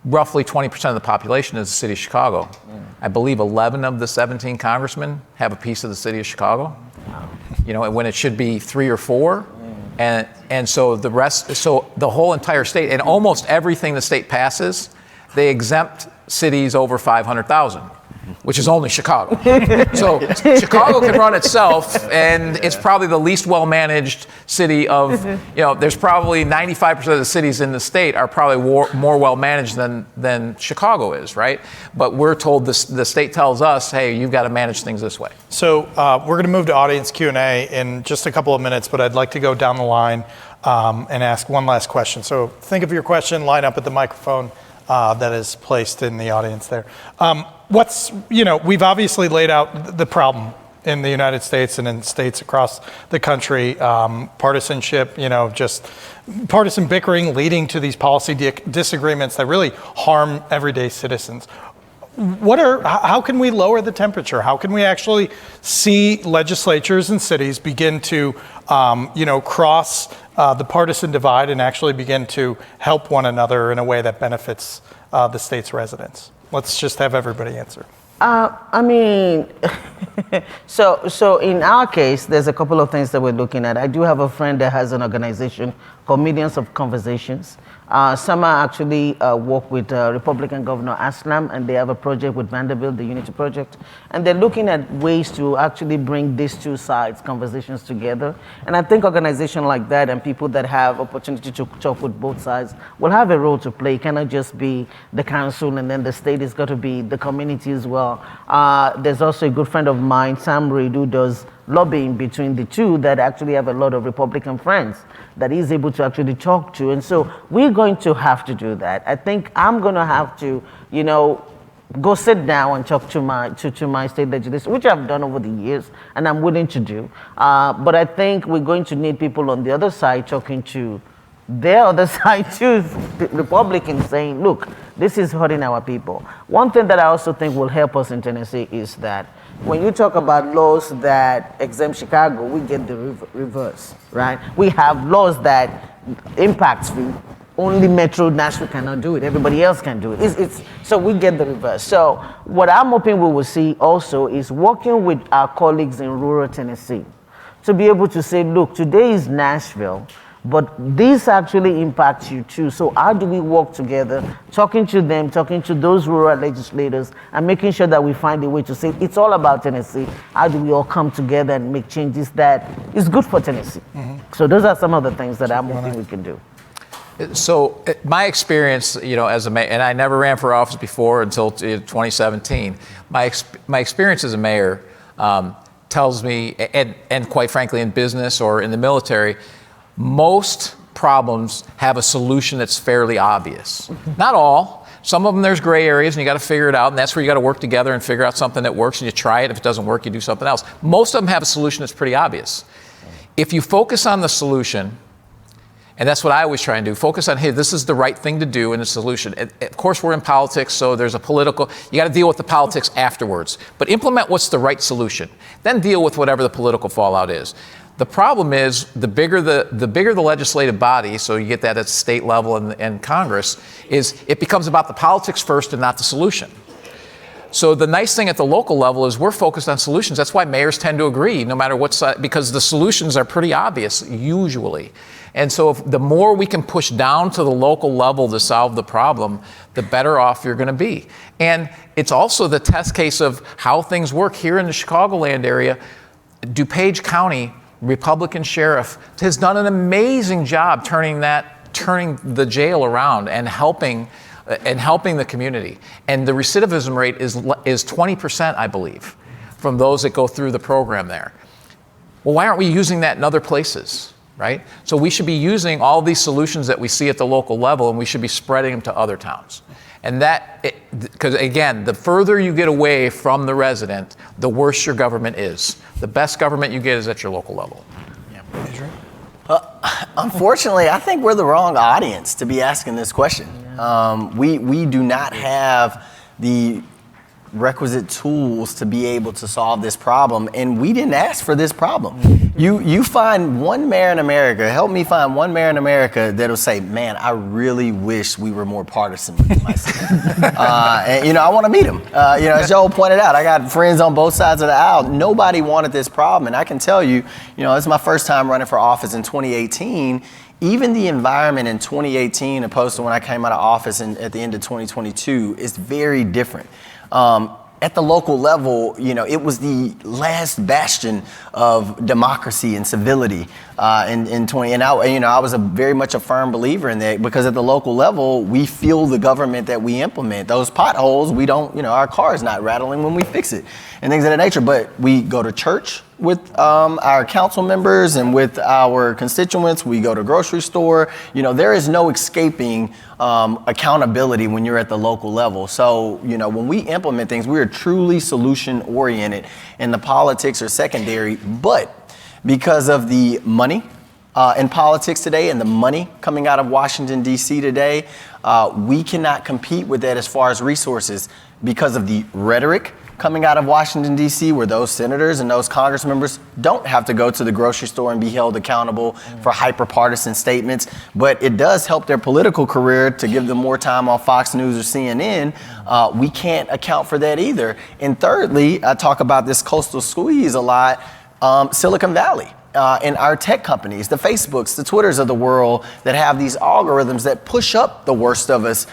roughly 20% of the population is the city of Chicago. I believe 11 of the 17 congressmen have a piece of the city of Chicago. When it should be 3 or 4. And so the rest, so the whole entire state, and almost everything the state passes, they exempt cities over 500,000, which is only Chicago. So Chicago can run itself, and it's probably the least well-managed city of, there's probably 95% of the cities in the state are probably more well-managed than Chicago is, right? But we're told, the state tells us, hey, you've got to manage things this way. So we're going to move to audience Q&A in just a couple of minutes, but I'd like to go down the line and ask one last question. So think of your question, line up at the microphone that is placed in the audience there. We've obviously laid out the problem in the United States and in states across the country, partisanship, just partisan bickering leading to these policy disagreements that really harm everyday citizens. How can we lower the temperature? How can we actually see legislatures and cities begin to, cross the partisan divide and actually begin to help one another in a way that benefits the state's residents? Let's just have everybody answer. So in our case, there's a couple of things that we're looking at. I do have a friend that has an organization called Millions of Conversations. Some actually work with Republican Governor Aslam, and they have a project with Vanderbilt, the Unity Project. And they're looking at ways to actually bring these 2 sides, conversations together. And I think organizations like that and people that have opportunity to talk with both sides will have a role to play. It cannot just be the council and then the state. It's got to be the community as well. There's also a good friend of mine, Sam Reid, who does lobbying between the two that actually have a lot of Republican friends that he's able to actually talk to. And so we're going to have to do that. I think I'm going to have to, go sit down and talk to my state legislature, which I've done over the years, and I'm willing to do. But I think we're going to need people on the other side talking to their other side too, Republicans, saying, look, this is hurting our people. One thing that I also think will help us in Tennessee is that when you talk about laws that exempt Chicago, we get the reverse, right? We have laws that impact fee. Only Metro Nashville cannot do it. Everybody else can do it. So we get the reverse. So what I'm hoping we will see also is working with our colleagues in rural Tennessee to be able to say, look, today is Nashville, but this actually impacts you too. So how do we work together, talking to them, talking to those rural legislators, and making sure that we find a way to say, it's all about Tennessee. How do we all come together and make changes that is good for Tennessee? So those are some of the things that I'm hoping we can do. So my experience, as a mayor, and I never ran for office before until 2017. My experience as a mayor tells me, and quite frankly, in business or in the military, most problems have a solution that's fairly obvious. Not all. Some of them there's gray areas and you got to figure it out, and that's where you got to work together and figure out something that works, and you try it. If it doesn't work, you do something else. Most of them have a solution that's pretty obvious. If you focus on the solution, and that's what I always try and do, focus on, hey, this is the right thing to do and the solution. Of course, we're in politics, so there's you got to deal with the politics afterwards. But implement what's the right solution. Then deal with whatever the political fallout is. The problem is the bigger the legislative body, so you get that at state level and Congress, is it becomes about the politics first and not the solution. So the nice thing at the local level is we're focused on solutions. That's why mayors tend to agree, no matter what side, because the solutions are pretty obvious usually. And so the more we can push down to the local level to solve the problem, the better off you're going to be. And it's also the test case of how things work here in the Chicagoland area. DuPage County Republican sheriff has done an amazing job turning the jail around and helping the community. And the recidivism rate is 20%, I believe, from those that go through the program there. Well, why aren't we using that in other places? Right? So we should be using all these solutions that we see at the local level, and we should be spreading them to other towns. And because again, the further you get away from the resident, the worse your government is. The best government you get is at your local level. Yeah. Adrian? Unfortunately, I think we're the wrong audience to be asking this question. Yeah. We do not have the requisite tools to be able to solve this problem, and we didn't ask for this problem. You find one mayor in America, help me find one mayor in America that'll say, man, I really wish we were more partisan with my city. And I want to meet him. As Joel pointed out, I got friends on both sides of the aisle. Nobody wanted this problem, and I can tell you, it's my first time running for office in 2018. Even the environment in 2018 opposed to when I came out of office at the end of 2022 is very different. At the local level, it was the last bastion of democracy and civility in 20. And I was very much a firm believer in that, because at the local level, we feel the government that we implement. Those potholes, we don't, our car's not rattling when we fix it and things of that nature. But we go to church with our council members and with our constituents. We go to grocery store. There is no escaping accountability when you're at the local level. So, when we implement things, we are truly solution oriented, and the politics are secondary. But because of the money in politics today and the money coming out of Washington, D.C. today, we cannot compete with that as far as resources because of the rhetoric coming out of Washington, D.C., where those senators and those Congress members don't have to go to the grocery store and be held accountable for hyper-partisan statements. But it does help their political career to give them more time on Fox News or CNN. We can't account for that either. And thirdly, I talk about this coastal squeeze a lot. Silicon Valley. in our tech companies, the Facebooks, the Twitters of the world that have these algorithms that push up the worst of us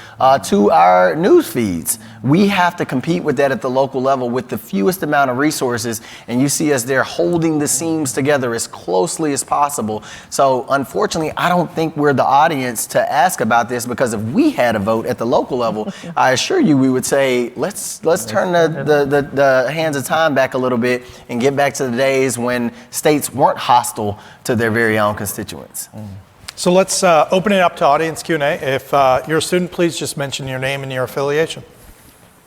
to our news feeds. We have to compete with that at the local level with the fewest amount of resources, and you see us there holding the seams together as closely as possible. So unfortunately, I don't think we're the audience to ask about this, because if we had a vote at the local level, I assure you we would say, let's turn the hands of time back a little bit and get back to the days when states weren't hostile to their very own constituents. So let's open it up to audience Q&A. If you're a student, please just mention your name and your affiliation.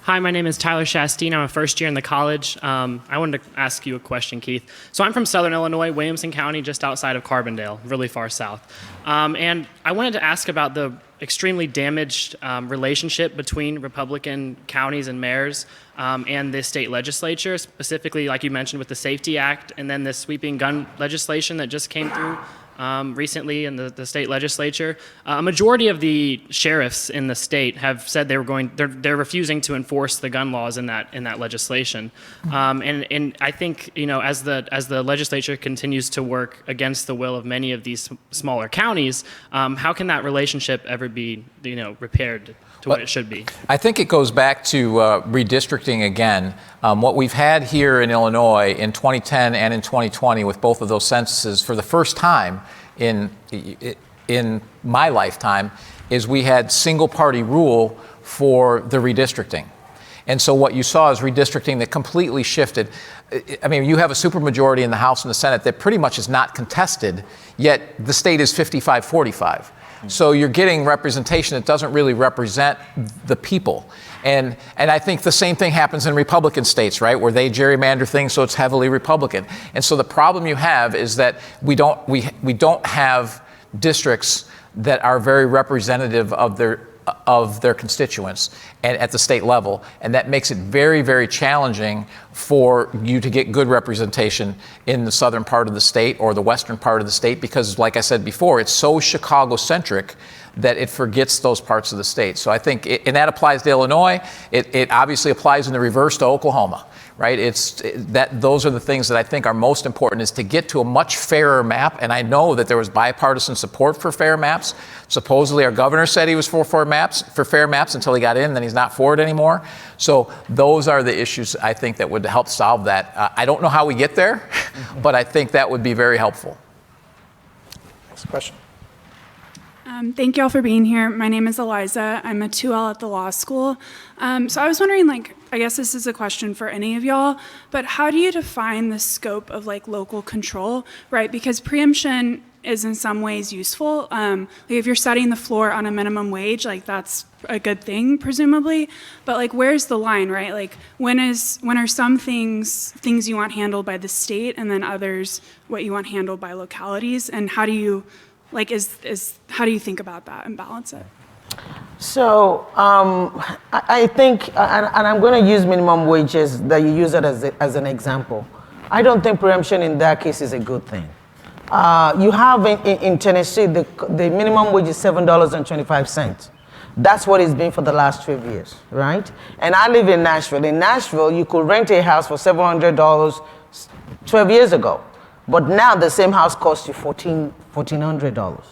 Hi, my name is Tyler Shastine. I'm a first year in the college. I wanted to ask you a question, Keith. So I'm from Southern Illinois, Williamson County, just outside of Carbondale, really far south. And I wanted to ask about the extremely damaged relationship between Republican counties and mayors and the state legislature, specifically, like you mentioned, with the Safety Act and then the sweeping gun legislation that just came through recently in the state legislature. A majority of the sheriffs in the state have said they're refusing to enforce the gun laws in that legislation. And I think, as the legislature continues to work against the will of many of these smaller counties, how can that relationship ever be, repaired to what it should be? I think it goes back to redistricting again. What we've had here in Illinois in 2010 and in 2020 with both of those censuses for the first time in my lifetime is we had single party rule for the redistricting. And so what you saw is redistricting that completely shifted. I mean, you have a supermajority in the House and the Senate that pretty much is not contested, yet the state is 55-45. So you're getting representation that doesn't really represent the people. And I think the same thing happens in Republican states, right, where they gerrymander things so it's heavily Republican. And so the problem you have is that we don't have districts that are very representative of their constituents and at the state level, and that makes it very, very challenging for you to get good representation in the southern part of the state or the western part of the state, because like I said before, it's so Chicago-centric that it forgets those parts of the state. So I think, and that applies to Illinois, it obviously applies in the reverse to Oklahoma, right? Those are the things that I think are most important, is to get to a much fairer map. And I know that there was bipartisan support for fair maps. Supposedly our governor said he was for fair maps until he got in, then he's not for it anymore. So those are the issues I think that would help solve that. I don't know how we get there, but I think that would be very helpful. Next question. Thank you all for being here. My name is Eliza. I'm a 2L at the law school. So I was wondering, I guess this is a question for any of y'all, but how do you define the scope of local control, right? Because preemption is in some ways useful. If you're setting the floor on a minimum wage, that's a good thing, presumably. But where's the line, right? When are some things you want handled by the state, and then others what you want handled by localities? And how do you how do you think about that and balance it? So I think, and I'm going to use minimum wages, that you use it as an example. I don't think preemption in that case is a good thing. You have in Tennessee, the minimum wage is $7.25. That's what it's been for the last 12 years, right? And I live in Nashville. In Nashville, you could rent a house for $700 12 years ago. But now the same house costs you $1,400,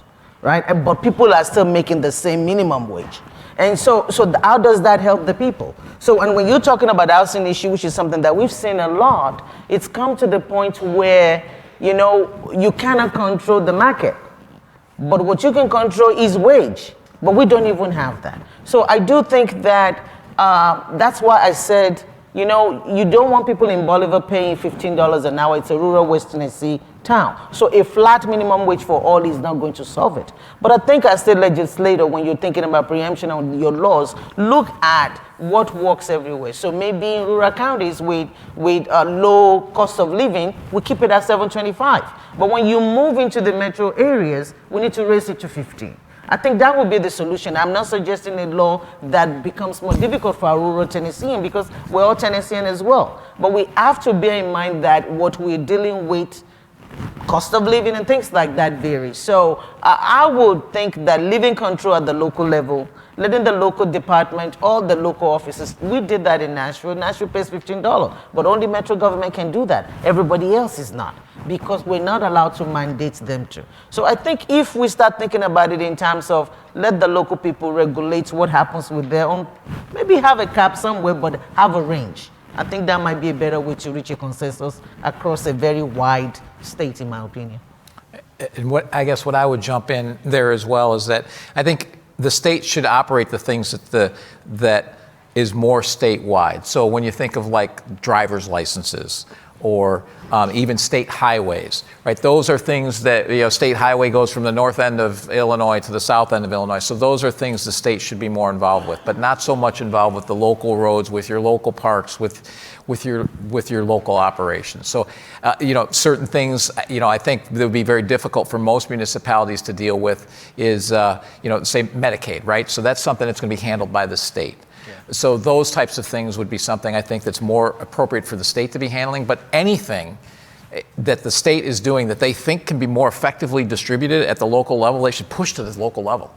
right? But people are still making the same minimum wage. And so how does that help the people? So, and when you're talking about the housing issue, which is something that we've seen a lot, it's come to the point where, you cannot control the market. But what you can control is wage. But we don't even have that. So I do think that that's why I said, you don't want people in Bolivar paying $15 an hour. It's a rural West Tennessee town. So a flat minimum wage for all is not going to solve it. But I think as a legislator, when you're thinking about preemption on your laws, look at what works everywhere. So maybe in rural counties with a low cost of living, we keep it at $7.25. But when you move into the metro areas, we need to raise it to $15. I think that would be the solution. I'm not suggesting a law that becomes more difficult for our rural Tennessean, because we're all Tennessean as well. But we have to bear in mind that what we're dealing with, cost of living and things like that, vary. So I would think that living control at the local level, letting the local department, all the local offices, we did that in Nashville. Nashville pays $15, but only metro government can do that. Everybody else is not. because we're not allowed to mandate them to. So I think if we start thinking about it in terms of let the local people regulate what happens with their own, maybe have a cap somewhere, but have a range. I think that might be a better way to reach a consensus across a very wide state, in my opinion. And what I would jump in there as well is that I think the state should operate the things that is more statewide. So when you think of like driver's licenses or even state highways, right? Those are things that, state highway goes from the north end of Illinois to the south end of Illinois. So those are things the state should be more involved with, but not so much involved with the local roads, with your local parks, with your local operations. So, certain things, I think that would be very difficult for most municipalities to deal with is, say Medicaid, right? So that's something that's going to be handled by the state. So those types of things would be something I think that's more appropriate for the state to be handling, but anything that the state is doing that they think can be more effectively distributed at the local level, they should push to the local level,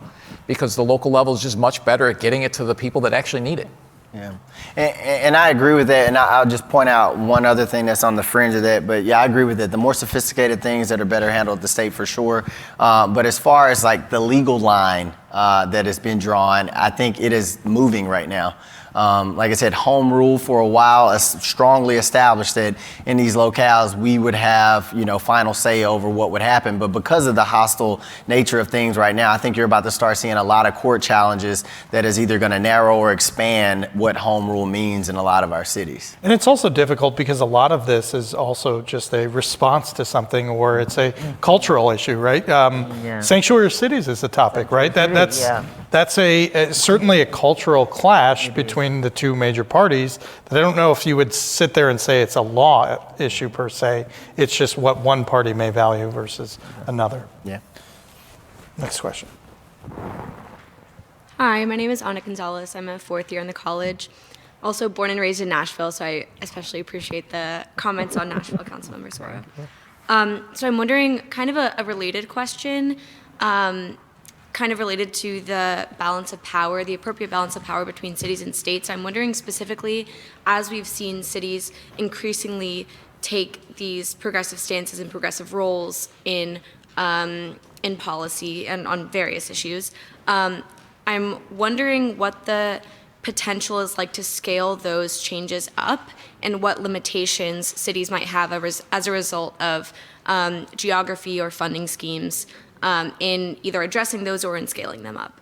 because the local level is just much better at getting it to the people that actually need it. Yeah, and I agree with that, and I'll just point out one other thing that's on the fringe of that, but yeah, I agree with that. The more sophisticated things that are better handled at the state for sure, but as far as like the legal line that has been drawn, I think it is moving right now. Like I said, home rule for a while strongly established that in these locales we would have, final say over what would happen. But because of the hostile nature of things right now, I think you're about to start seeing a lot of court challenges that is either going to narrow or expand what home rule means in a lot of our cities. And it's also difficult because a lot of this is also just a response to something where it's a cultural issue, right? Sanctuary cities is the topic, right? That's certainly a cultural clash between the two major parties that I don't know if you would sit there and say it's a law issue per se. It's just what one party may value versus another. Yeah. Next question. Hi, my name is Ana Gonzalez. I'm a fourth year in the college. Also born and raised in Nashville, so I especially appreciate the comments on Nashville Councilmember Suara. So I'm wondering, kind of a related question, kind of related to the balance of power, the appropriate balance of power between cities and states. I'm wondering specifically, as we've seen cities increasingly take these progressive stances and progressive roles in policy and on various issues, I'm wondering what the potential is like to scale those changes up and what limitations cities might have as a result of geography or funding schemes in either addressing those or in scaling them up.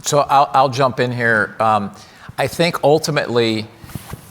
So I'll jump in here. I think ultimately,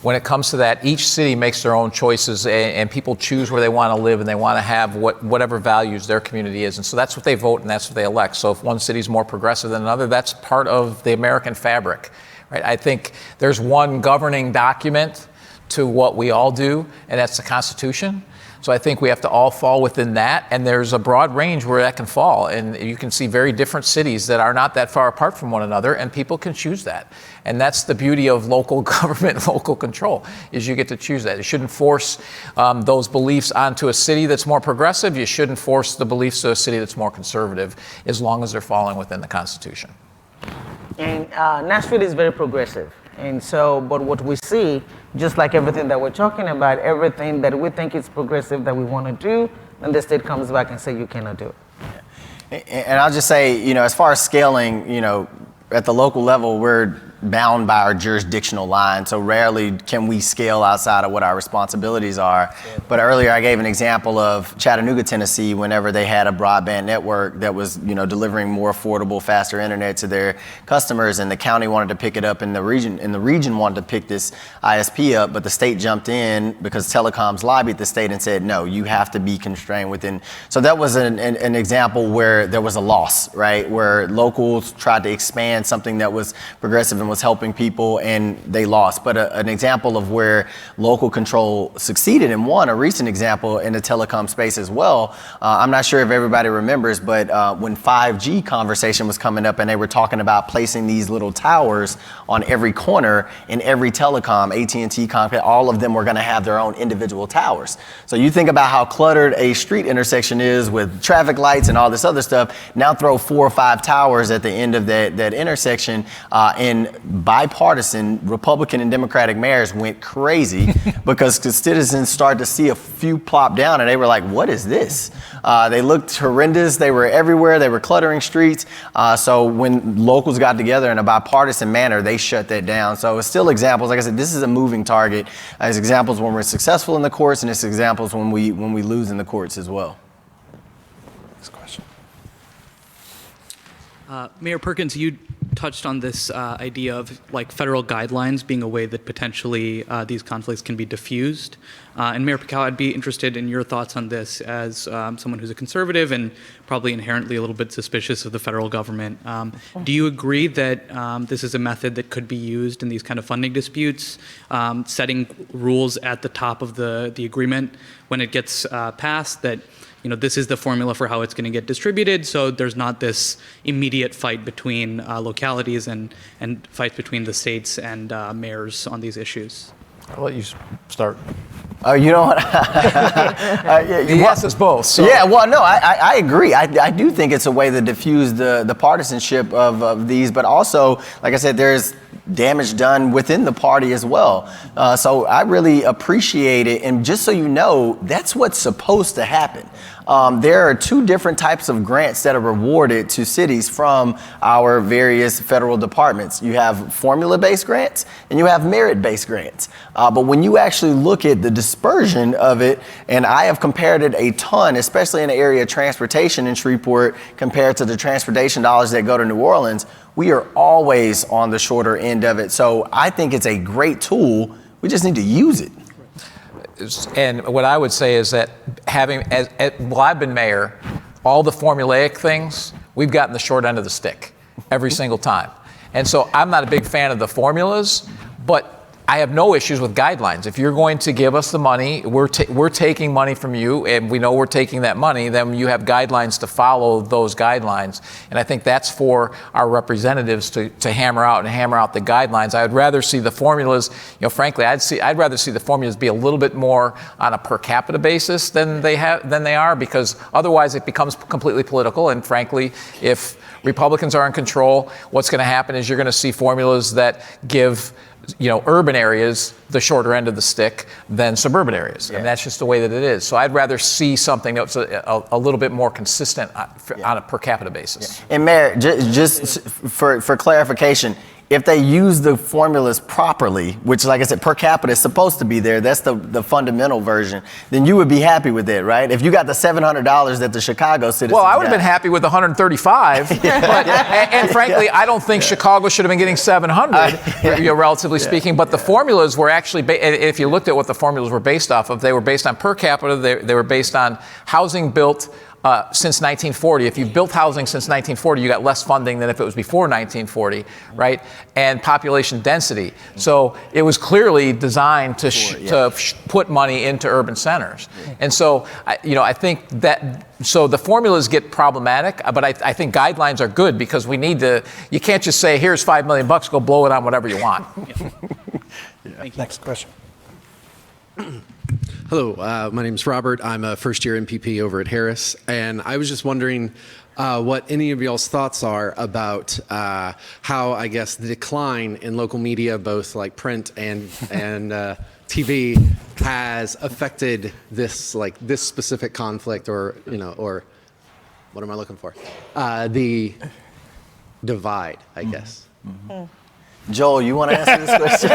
when it comes to that, each city makes their own choices and people choose where they want to live and they want to have whatever values their community is. And so that's what they vote and that's what they elect. So if one city is more progressive than another, that's part of the American fabric, right? I think there's one governing document to what we all do, and that's the Constitution. So I think we have to all fall within that, and there's a broad range where that can fall. And you can see very different cities that are not that far apart from one another, and people can choose that. And that's the beauty of local government, local control, is you get to choose that. You shouldn't force those beliefs onto a city that's more progressive. You shouldn't force the beliefs to a city that's more conservative, as long as they're falling within the Constitution. And Nashville is very progressive. And so, but what we see, just like everything that we're talking about, everything that we think is progressive that we want to do, then the state comes back and say you cannot do it. And I'll just say, as far as scaling, at the local level, we're bound by our jurisdictional line. So rarely can we scale outside of what our responsibilities are. But earlier I gave an example of Chattanooga, Tennessee, whenever they had a broadband network that was, delivering more affordable, faster internet to their customers, and the county wanted to pick it up in the region wanted to pick this ISP up, but the state jumped in because telecoms lobbied the state and said, no, you have to be constrained within. So that was an example where there was a loss, right? Where locals tried to expand something that was progressive and was helping people, and they lost. But an example of where local control succeeded and won, a recent example in the telecom space as well. I'm not sure if everybody remembers, but when 5G conversation was coming up and they were talking about placing these little towers on every corner in every telecom, AT&T, Comcast, all of them were going to have their own individual towers. So you think about how cluttered a street intersection is with traffic lights and all this other stuff. Now throw 4 or 5 towers at the end of that intersection, and bipartisan Republican and Democratic mayors went crazy because the citizens started to see a few plop down and they were like, what is this? They looked horrendous. They were everywhere. They were cluttering streets. So when locals got together in a bipartisan manner, they shut that down. So it's still examples. Like I said, this is a moving target. It's examples when we're successful in the courts, and it's examples when we lose in the courts as well. Next question. Mayor Perkins, you touched on this idea of like federal guidelines being a way that potentially these conflicts can be diffused. And Mayor Pekau, I'd be interested in your thoughts on this as someone who's a conservative and probably inherently a little bit suspicious of the federal government. Do you agree that this is a method that could be used in these kind of funding disputes, setting rules at the top of the agreement when it gets passed that this is the formula for how it's going to get distributed, so there's not this immediate fight between localities and fights between the states and mayors on these issues? I'll let you start. You know what? He asked us both. So. Yeah, well, no, I agree. I do think it's a way to diffuse the partisanship of these, but also, like I said, there's damage done within the party as well. So I really appreciate it. And just so you know, that's what's supposed to happen. There are two different types of grants that are rewarded to cities from our various federal departments. You have formula-based grants and you have merit-based grants. But when you actually look at the dispersion of it, and I have compared it a ton, especially in the area of transportation in Shreveport compared to the transportation dollars that go to New Orleans, we are always on the shorter end of it. So I think it's a great tool. We just need to use it. And what I would say is that while I've been mayor, all the formulaic things, we've gotten the short end of the stick every single time. And so I'm not a big fan of the formulas, but I have no issues with guidelines. If you're going to give us the money, we're taking money from you, and we know we're taking that money, then you have guidelines to follow those guidelines. And I think that's for our representatives to hammer out the guidelines. I would rather see the formulas, frankly, I'd rather see the formulas be a little bit more on a per capita basis than they are, because otherwise it becomes completely political. And frankly, if Republicans are in control, what's going to happen is you're going to see formulas that give urban areas the shorter end of the stick than suburban areas. Yeah. And that's just the way that it is. So I'd rather see something that's a little bit more consistent on a per capita basis. Yeah. And Mayor, just for clarification, if they use the formulas properly, which, like I said, per capita is supposed to be there, that's the fundamental version, then you would be happy with it, right? If you got the $700 that the Chicago citizens Well, I would have been happy with the 135, and frankly, I don't think Chicago should have been getting 700, relatively speaking, but the formulas were actually, if you looked at what the formulas were based off of, they were based on per capita, they were based on housing built since 1940. If you've built housing since 1940, you got less funding than if it was before 1940, right? And population density. So it was clearly designed to put money into urban centers. And so, I think that, so the formulas get problematic, but I think guidelines are good because you can't just say, here's $5 million, go blow it on whatever you want. Next question. Hello, my name is Robert. I'm a first-year MPP over at Harris, and I was just wondering what any of y'all's thoughts are about how, I guess, the decline in local media, both like print and TV, has affected this specific conflict, or what am I looking for? The divide, I guess. Mm-hmm. Joel, you want to answer this question?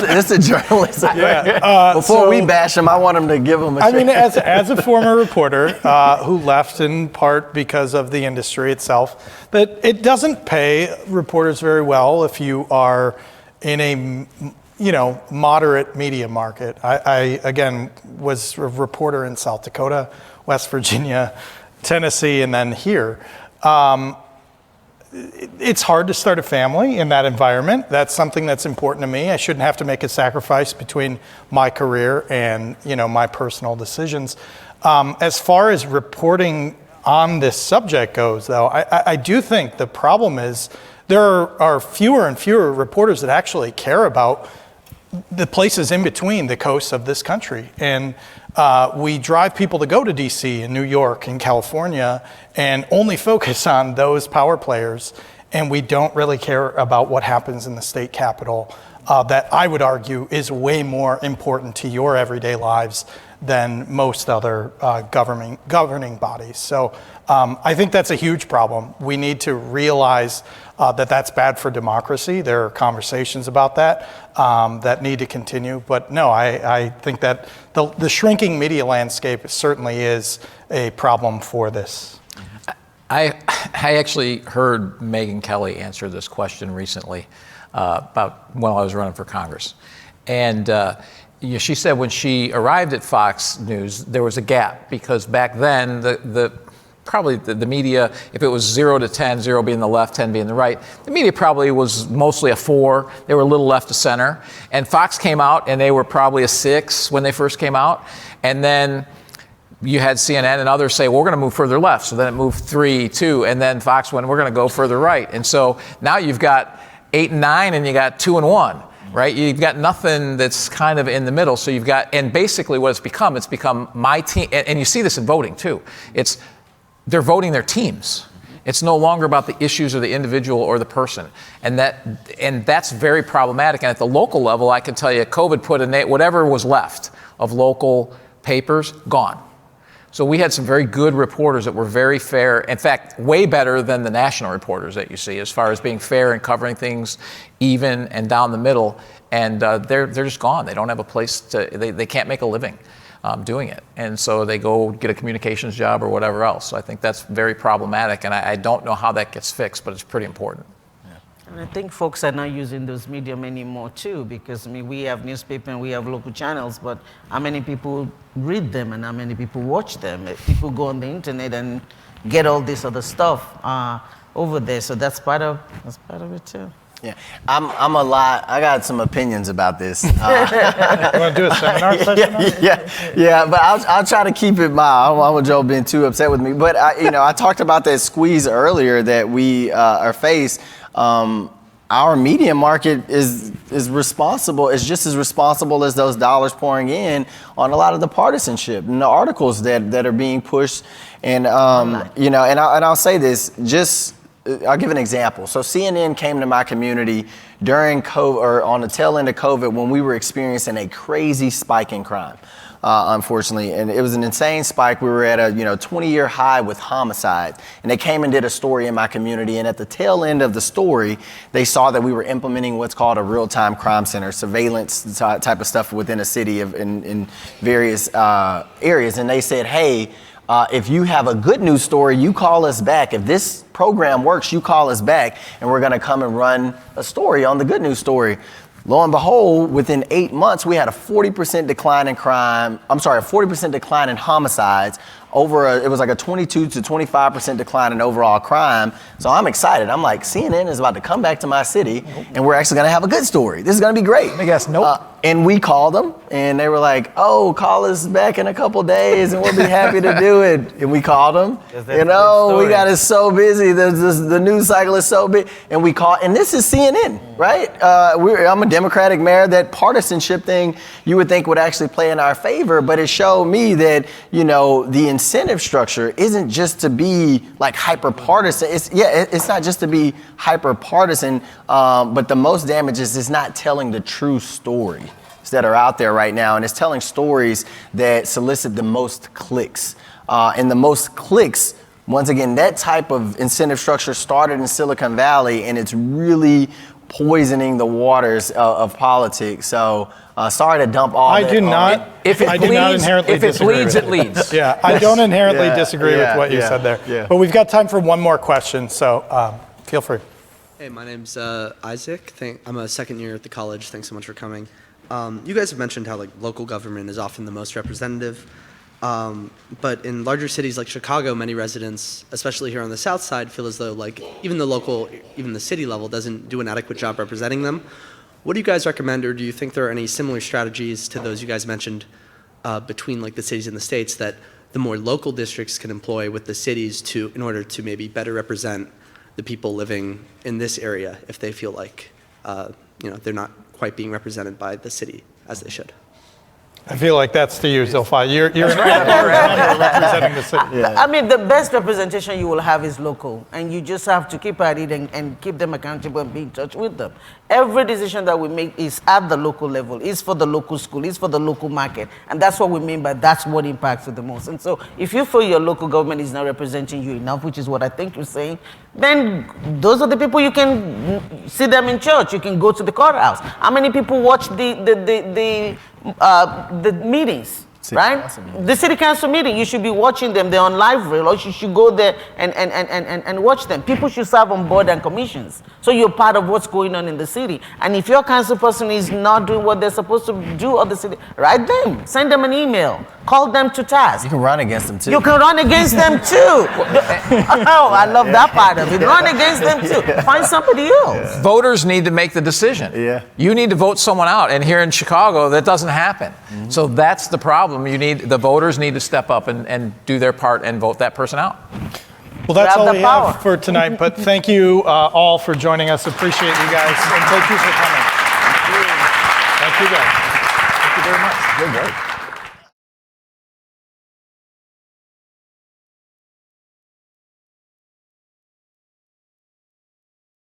This is a journalist. Yeah. Before we bash him, I want him to give him a shake. I mean, as a former reporter who left in part because of the industry itself, that it doesn't pay reporters very well if you are in a moderate media market. I again was a reporter in South Dakota, West Virginia, Tennessee, and then here. It's hard to start a family in that environment. That's something that's important to me. I shouldn't have to make a sacrifice between my career and my personal decisions. As far as reporting on this subject goes, though, I do think the problem is there are fewer and fewer reporters that actually care about the places in between the coasts of this country. And we drive people to go to DC and New York and California and only focus on those power players. and we don't really care about what happens in the state capitol, that I would argue is way more important to your everyday lives than most other governing bodies. So I think that's a huge problem. We need to realize that that's bad for democracy. There are conversations about that that need to continue. But no, I think that the shrinking media landscape certainly is a problem for this. I actually heard Megyn Kelly answer this question recently about when I was running for Congress. And she said when she arrived at Fox News, there was a gap because back then probably the media, if it was 0 to 10, 0 being the left, 10 being the right, the media probably was mostly a 4. They were a little left to center. And Fox came out and they were probably a 6 when they first came out. And then you had CNN and others say, well, we're going to move further left. So then it moved 3, 2, and then Fox went, we're going to go further right. And so now you've got 8 and 9 and you got 2 and 1. Right? You've got nothing that's kind of in the middle. So you've got, and basically what it's become my team, and you see this in voting too. They're voting their teams. It's no longer about the issues of the individual or the person. And that's very problematic. And at the local level, I can tell you, COVID put whatever was left of local papers, gone. So we had some very good reporters that were very fair, in fact, way better than the national reporters that you see as far as being fair and covering things even and down the middle. And they're just gone. They don't have a place they can't make a living doing it. And so they go get a communications job or whatever else. So I think that's very problematic. And I don't know how that gets fixed, but it's pretty important. And I think folks are not using those medium anymore too, because we have newspaper and we have local channels, but how many people read them and how many people watch them? People go on the internet and get all this other stuff over there, so that's part of it too. Yeah, I got some opinions about this. You want to do a seminar session? Yeah, but I'll try to keep it mild. I don't want Joe being too upset with me. But I talked about that squeeze earlier that we are faced. Our media market is responsible, is just as responsible as those dollars pouring in on a lot of the partisanship and the articles that are being pushed. And and I'll say this, I'll give an example. So CNN came to my community during COVID, or on the tail end of COVID, when we were experiencing a crazy spike in crime, unfortunately. And it was an insane spike. We were at a 20-year high with homicides. And they came and did a story in my community. And at the tail end of the story, they saw that we were implementing what's called a real-time crime center, surveillance type of stuff within a city in various areas. And they said, hey, if you have a good news story, you call us back. If this program works, you call us back, and we're going to come and run a story on the good news story. Lo and behold, within 8 months, we had a 40% decline in crime. A 40% decline in homicides. It was like a 22 to 25% decline in overall crime. So I'm excited. I'm like, CNN is about to come back to my city, and we're actually going to have a good story. This is going to be great. I guess nope. And we called them, and they were like, oh, call us back in a couple days, and we'll be happy to do it. And we called them. We got it so busy. The news cycle is so big. And we called, and this is CNN, right? I'm a Democratic mayor. That partisanship thing you would think would actually play in our favor, but it showed me that, the incentive structure isn't just to be like hyper partisan. It's not just to be hyper partisan, but the most damage is not telling the true story that are out there right now, and it's telling stories that solicit the most clicks. And the most clicks, once again, that type of incentive structure started in Silicon Valley, and it's really poisoning the waters of politics. So sorry to dump all that. I do not inherently if it bleeds, it leads. Yeah, I don't inherently disagree with what you said there. Yeah. But we've got time for one more question, so feel free. Hey, my name's Isaac. I'm a second year at the college. Thanks so much for coming. You guys have mentioned how local government is often the most representative, but in larger cities like Chicago, many residents, especially here on the south side, feel as though even the city level doesn't do an adequate job representing them. What do you guys recommend, or do you think there are any similar strategies to those you guys mentioned between the cities and the states that the more local districts can employ with the cities in order to maybe better represent the people living in this area if they feel like they're not quite being represented by the city as they should? I feel like that's to you, Zulfat. You're representing the city. I mean, the best representation you will have is local, and you just have to keep at it and keep them accountable and be in touch with them. Every decision that we make is at the local level, is for the local school, is for the local market, and that's what we mean by that's what impacts you the most. And so if you feel your local government is not representing you enough, which is what I think you're saying, then those are the people you can see them in church. You can go to the courthouse. How many people watch the meetings, right? The city council meeting, you should be watching them. They're on live rail, or you should go there and watch them. People should serve on board and commissions, so you're part of what's going on in the city. And if your council person is not doing what they're supposed to do of the city, write them, send them an email, call them to task. You can run against them too. You can run against them too. Oh, I love that part of it. Run against them too. Find somebody else. Voters need to make the decision. Yeah. You need to vote someone out. And here in Chicago, that doesn't happen. So that's the problem. The voters need to step up and do their part and vote that person out. Well, that's Grab all the we power. have for tonight, but thank you all for joining us. Appreciate you guys, and thank you for coming. Thank you guys. Thank you very much. Good work.